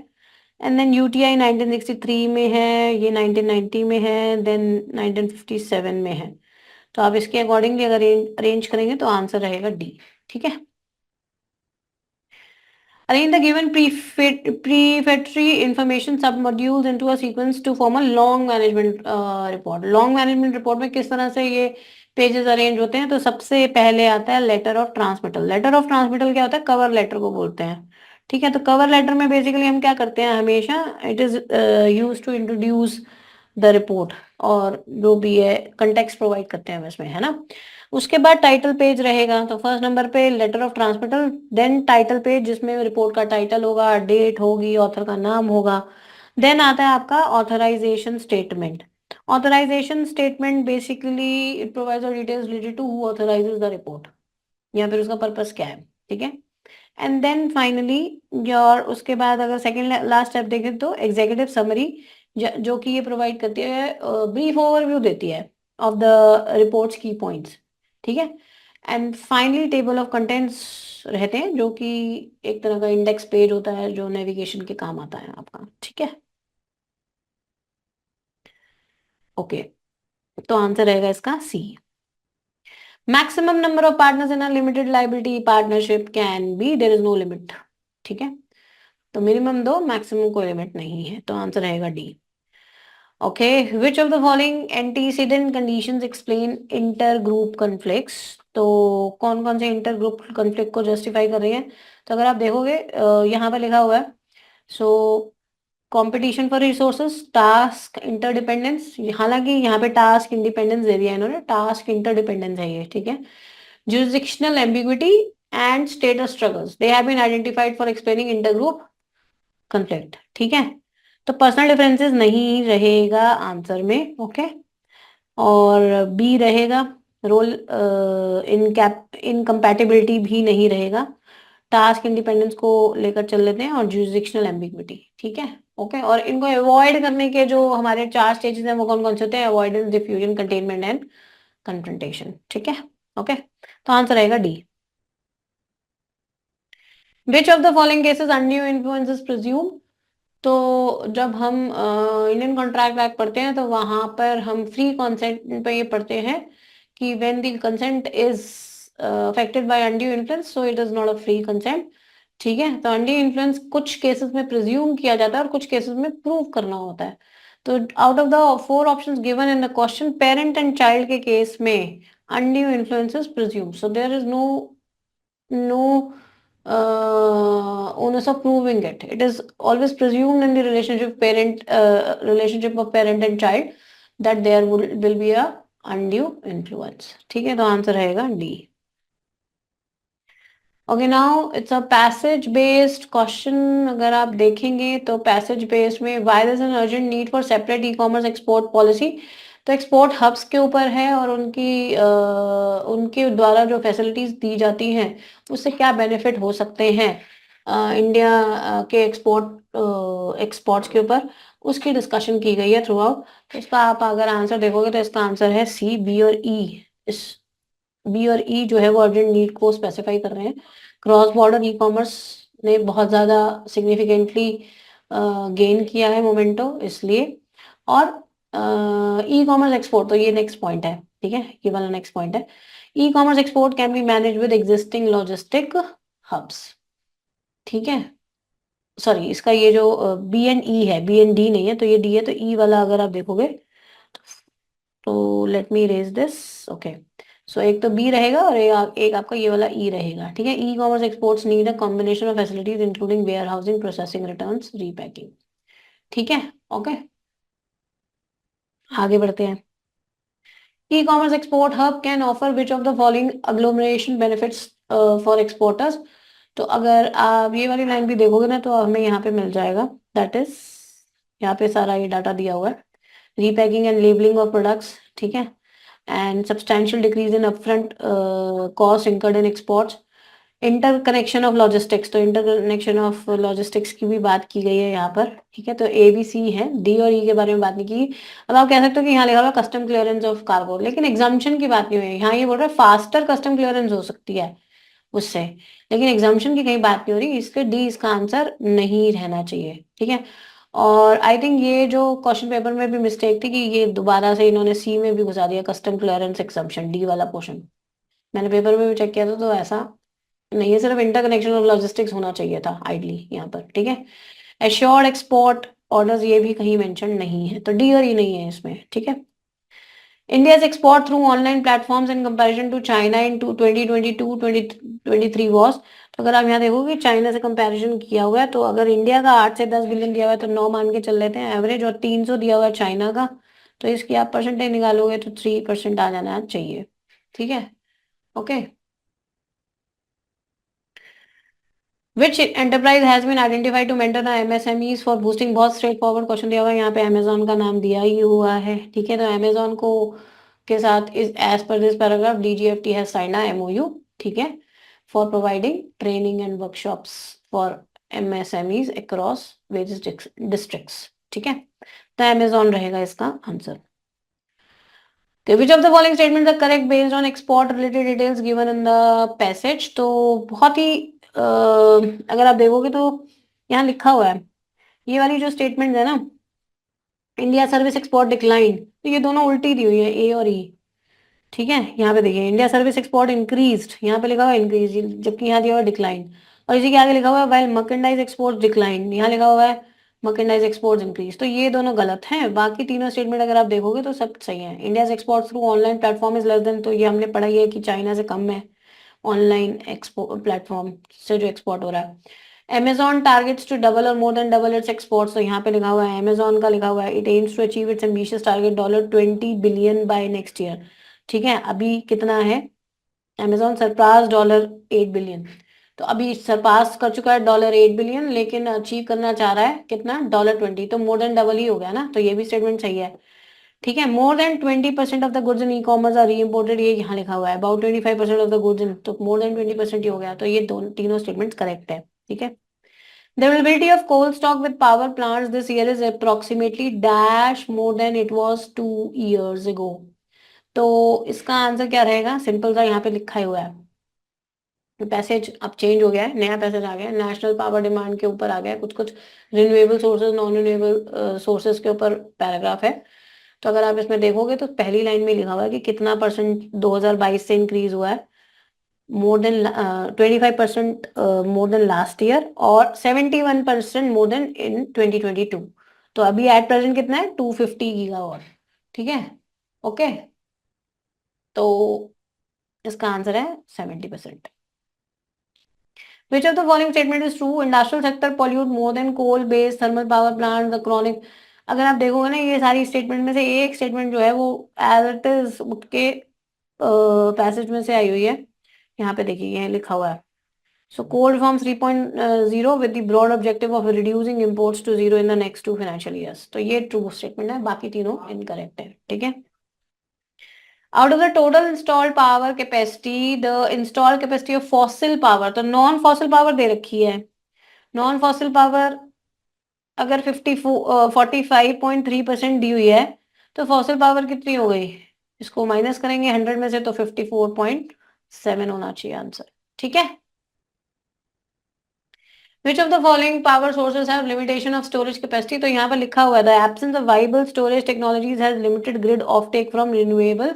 एंड देन यूटीआई 1963 में है, ये 1990 में है, देन 1957 में है। तो आप इसके अकॉर्डिंगली अगर अरेंज करेंगे तो आंसर रहेगा डी, ठीक है। Arrange the given prefatory information submodules into a sequence to form a long management report। Long management report में किस तरह से ये पेजेस अरेंज होते हैं, तो सबसे पहले आता है letter of transmittal. Letter of transmittal क्या होता है, कवर लेटर को बोलते हैं, ठीक है। तो कवर लेटर में बेसिकली हम क्या करते हैं, हमेशा it is use to introduce the report, और जो भी है कंटेक्स्ट प्रोवाइड करते हैं हम इसमें, है ना। उसके बाद टाइटल पेज रहेगा, तो फर्स्ट नंबर पे letter of transmittal, then title page जिसमें रिपोर्ट का टाइटल होगा, डेट होगी, ऑथर का नाम होगा, देन आता है आपका authorisation statement. Authorisation statement basically it provides details related to who authorises the report, या फिर उसका पर्पस क्या है, ठीक है। एंड देन फाइनली योर, उसके बाद अगर सेकंड लास्ट स्टेप देखें तो एग्जीक्यूटिव समरी, जो कि ये प्रोवाइड करती है, ब्रीफ ओवरव्यू देती है ऑफ द रिपोर्ट्स की पॉइंट्स, ठीक है। And finally table of contents रहते हैं, जो कि एक तरह का इंडेक्स पेज होता है जो नेविगेशन के काम आता है आपका, ठीक है। ओके, तो आंसर रहेगा इसका C. Maximum number of partners in a limited liability partnership can be, there is no limit, ठीक है। तो मिनिमम दो, मैक्सिमम कोई लिमिट नहीं है, तो आंसर रहेगा D. Okay, which of the following antecedent conditions explain inter group conflicts. तो कौन कौन से इंटर ग्रुप कॉन्फ्लिक्ट को जस्टिफाई कर रही है, तो अगर आप देखोगे यहाँ पर लिखा हुआ है, so competition for resources, task interdependence, हालांकि यहाँ पे टास्क इंडिपेंडेंस दे दिया है इन्होंने, टास्क इंटरडिपेंडेंस है ये, ठीक है। jurisdictional ambiguity and status struggles, they have been identified for explaining intergroup conflict, ठीक है। तो पर्सनल डिफरेंसेस नहीं रहेगा आंसर में, ओके। और बी रहेगा, रोल इनकम्पैटिबिलिटी भी नहीं रहेगा, टास्क इंडिपेंडेंस को लेकर चल लेते हैं, और jurisdictional ambiguity, ठीक है। ओके, और इनको अवॉइड करने के जो हमारे 4 स्टेजेस हैं वो कौन कौन से होते हैं, avoidance, diffusion, containment and confrontation, ठीक है। ओके, तो आंसर रहेगा D. Which of the following cases undue influence is presume. तो जब हम इंडियन कॉन्ट्रैक्ट एक्ट पढ़ते हैं तो वहां पर हम फ्री कंसेंट पे ये पढ़ते हैं कि when the consent is affected by undue influence, so it is not a free consent, ठीक है। तो अनड्यू इन्फ्लुएंस कुछ केसेस में प्रिज्यूम किया जाता है और कुछ केसेस में प्रूव करना होता है। तो out of the 4 options given in the question, parent and child के केस में undue influence is presume, so there is no onus of proving it. It is always presumed in the relationship of parent and child that there will be a undue influence. ठीक है, तो answer रहेगा D. Okay, now it's a passage based question. अगर आप देखेंगे तो passage based में why there is an urgent need for separate e commerce export policy, तो एक्सपोर्ट हब्स के ऊपर है और उनके द्वारा जो फैसिलिटीज दी जाती हैं उससे क्या बेनिफिट हो सकते हैं इंडिया के एक्सपोर्ट्स के ऊपर, उसकी डिस्कशन की गई है थ्रू आउट। तो इसका आप अगर आंसर देखोगे तो इसका आंसर है सी, बी और ई। इस बी और ई जो है वो अर्जेंट नीड को स्पेसिफाई कर रहे हैं। क्रॉस बॉर्डर ई कॉमर्स ने बहुत ज़्यादा सिग्निफिकेंटली गेन किया है मोमेंटो, इसलिए। और ई कॉमर्स एक्सपोर्ट, तो ये नेक्स्ट पॉइंट है, ठीक है, ये वाला नेक्स्ट पॉइंट है। E commerce export can be manage with existing logistic hubs, ठीक है। सॉरी, इसका ये जो बी एंड ई है, बी एंड डी नहीं है, तो ये डी है, तो ई वाला अगर आप देखोगे तो let me raise this, okay. So एक तो बी रहेगा और एक आपका ये वाला ई रहेगा, ठीक है। E commerce exports need a combination of facilities including warehousing, processing, returns, repacking, ठीक है। ओके, आगे बढ़ते हैं। E commerce export hub can offer which of the following agglomeration benefits for exporters. तो अगर आप ये वाली लाइन भी देखोगे ना तो हमें यहाँ पे मिल जाएगा, दैट इज, यहाँ पे सारा ये डाटा दिया हुआ है। Repacking and labelling of products, ठीक है। And substantial decrease in upfront cost incurred in exports, interconnection of logistics, तो इंटरकनेक्शन ऑफ लॉजिस्टिक्स की भी बात की गई है यहाँ पर, ठीक है। तो ए बी सी है, डी और ई के बारे में बात नहीं की। अब आप कह सकते हो कि यहाँ लिखा हुआ कस्टम क्लियरेंस ऑफ कार्गो, लेकिन एग्जाम्पशन की बात नहीं हुई है यहाँ, ये बोल रहा है फास्टर कस्टम क्लियरेंस हो सकती है उससे, लेकिन एग्जाम्पशन की कहीं बात नहीं हो रही, इसके डी इसका आंसर नहीं रहना चाहिए, ठीक है। और आई थिंक ये जो क्वेश्चन पेपर में भी मिस्टेक थी कि ये दोबारा से इन्होंने सी में भी घुसा दिया कस्टम क्लियरेंस एग्जाम्पशन, डी वाला पोर्शन। मैंने पेपर में भी चेक किया था तो ऐसा नहीं है, सिर्फ इंटरकनेक्शन ऑफ लॉजिस्टिक्स होना चाहिए था आइडली यहाँ पर, ठीक है। एश्योर्ड एक्सपोर्ट ऑर्डर्स ये भी कहीं मेंशन नहीं है, तो डी और ई नहीं है इसमें, ठीक है। India's export through online platforms in comparison to China in 2022-2023 was, तो अगर आप यहाँ देखोगे चाइना से कंपैरिजन किया हुआ है, तो अगर इंडिया का 8 से 10 बिलियन दिया हुआ है तो 9 मान के चल लेते हैं एवरेज, और 300 दिया हुआ है चाइना का, तो इसकी आप परसेंटेज निकालोगे तो 3% आ जाना चाहिए, ठीक है। Okay, Which enterprise has been identified to mentor the MSMEs for boosting? बहुत स्ट्रेट फॉरवर्ड क्वेश्चन दिया हुआ है, यहाँ पे अमेजोन का नाम दिया ही हुआ है, ठीक है। तो अमेजोन को के साथ इस एज पर this paragraph DGFT has signed a MOU, ठीक है, for providing training and workshops for MSMEs across various districts, ठीक है। तो अमेजोन रहेगा इसका आंसर। तो which of the following statement the correct based on export related details given in the passage? तो बहुत ही अगर आप देखोगे तो यहाँ लिखा हुआ है, ये वाली जो स्टेटमेंट है ना, इंडिया सर्विस एक्सपोर्ट डिक्लाइन, तो ये दोनों उल्टी दी हुई है, ए और ई, ठीक है। यहाँ पे देखिए इंडिया सर्विस एक्सपोर्ट इंक्रीज्ड, यहाँ पे लिखा हुआ इंक्रीज, जबकि यहाँ दिया हुआ डिक्लाइन, और इसी के आगे लिखा हुआ है व्हाइल मर्केंडाइज एक्सपोर्ट डिक्लाइन, यहाँ लिखा हुआ है मर्केंडाइज एक्सपोर्ट इंक्रीज। तो ये दोनों गलत हैं, बाकी तीनों स्टेटमेंट अगर आप देखोगे तो सब सही है। India export through online platform is less then, तो ये हमने पढ़ा ही है कि चाइना से कम है ऑनलाइन एक्सपोर्ट प्लेटफॉर्म से जो एक्सपोर्ट हो रहा है। Amazon targets to double or more than double its exports, तो यहाँ पे लिखा हुआ है Amazon का लिखा हुआ है it aims to achieve its ambitious target $20 billion by next year, ठीक है। अभी कितना है? Amazon सरपास $8 बिलियन, तो अभी सरपास कर चुका है $8 बिलियन, लेकिन अचीव करना चाह रहा है कितना? $20, तो मोर देन डबल ही हो गया ना, तो ये भी स्टेटमेंट सही है, ठीक है। More than 20% of the goods in e commerce are re imported, ये यहाँ लिखा हुआ है about 25% of the goods in, तो मोर देन 20% ही हो गया, तो ये दोनों तीनों स्टेटमेंट करेक्ट है, ठीक है। The availability of coal stock with power plants this year is approximately dash more than it was 2 years ago. तो इसका आंसर क्या रहेगा? सिंपल सा यहाँ पे लिखा ही हुआ है, पैसेज अब चेंज हो गया है, नया पैसेज आ गया है, नेशनल पावर डिमांड के ऊपर आ गया है, कुछ कुछ renewable sources non renewable sources के ऊपर पैराग्राफ है। तो अगर आप इसमें देखोगे तो पहली लाइन में लिखा हुआ है कि कितना परसेंट 2022 से इंक्रीज हुआ है, more than 25% more than last year और 71% more than in 2022। तो अभी एट प्रेजेंट कितना है? 250 गीगावाट, ठीक है, ओके। तो इसका आंसर है 70%। Which of the following statement is true? Industrial sector pollute more than coal based thermal power plants, the chronic। अगर आप देखोगे ना ये सारी स्टेटमेंट में से एक स्टेटमेंट जो है वो एज इट इज उठ के पैसेज में से आई हुई है, यहाँ पे देखिए ये लिखा हुआ है। So coal reform 3.0 with the broad objective of reducing imports to zero in the next 2 financial years। तो ये ट्रू स्टेटमेंट है, बाकी तीनों इनकरेक्ट है, ठीक है। Out of the total installed power capacity, the installed capacity of fossil power, तो non fossil power दे रखी है, नॉन फॉसिल पावर अगर 45.3% दी हुई है, तो फॉसिल पावर कितनी हो गई? इसको माइनस करेंगे 100 में से, तो 54.7 होना चाहिए आंसर, ठीक है। Which of the following power sources have limitation of storage capacity? तो यहाँ पर लिखा हुआ है the absence of viable storage technologies has limited grid offtake from renewable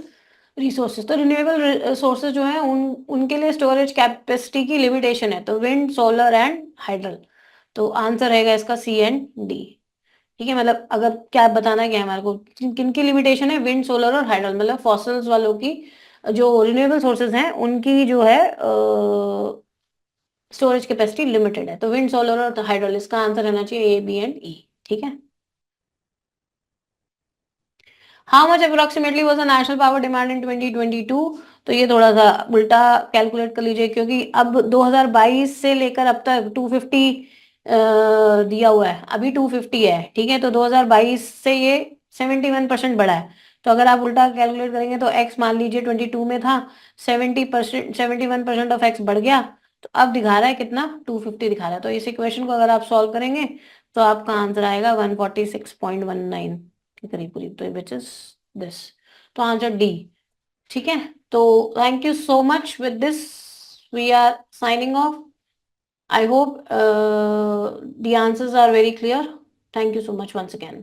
resources। तो renewable sources जो हैं उनके लिए storage capacity की limitation है, तो wind, solar and hydel। तो आंसर रहेगा इसका C and D, ठीक है। मतलब अगर क्या बताना क्या है हमारे को, किन की लिमिटेशन है? विंड, सोलर और हाइडल, मतलब फॉसल्स वालों की जो रिन्यूएबल सोर्सेज हैं उनकी जो है स्टोरेज कैपेसिटी लिमिटेड है। तो विंड, सोलर और हाइड्रोल, इसका आंसर रहना चाहिए ए, बी एंड ई, ठीक है। How much approximately was the national power demand in 2022? तो ये थोड़ा सा उल्टा कैलकुलेट कर लीजिए, क्योंकि अब 2022 से लेकर अब तक 250 दिया हुआ है, अभी 250 है, ठीक है। तो 2022 से ये 71% बढ़ा है, तो अगर आप उल्टा कैलकुलेट करेंगे तो x मान लीजिए 22 में था, 70%, 71% ऑफ x बढ़ गया, तो अब दिखा रहा है कितना? 250 दिखा रहा है। तो इस इक्वेशन को अगर आप सॉल्व करेंगे तो आपका आंसर आएगा 146.19 के करीब करीब, तो विच इज दिस, तो आंसर डी, ठीक है। तो thank you so much, with this we are signing off. I hope the answers are very clear. Thank you so much once again।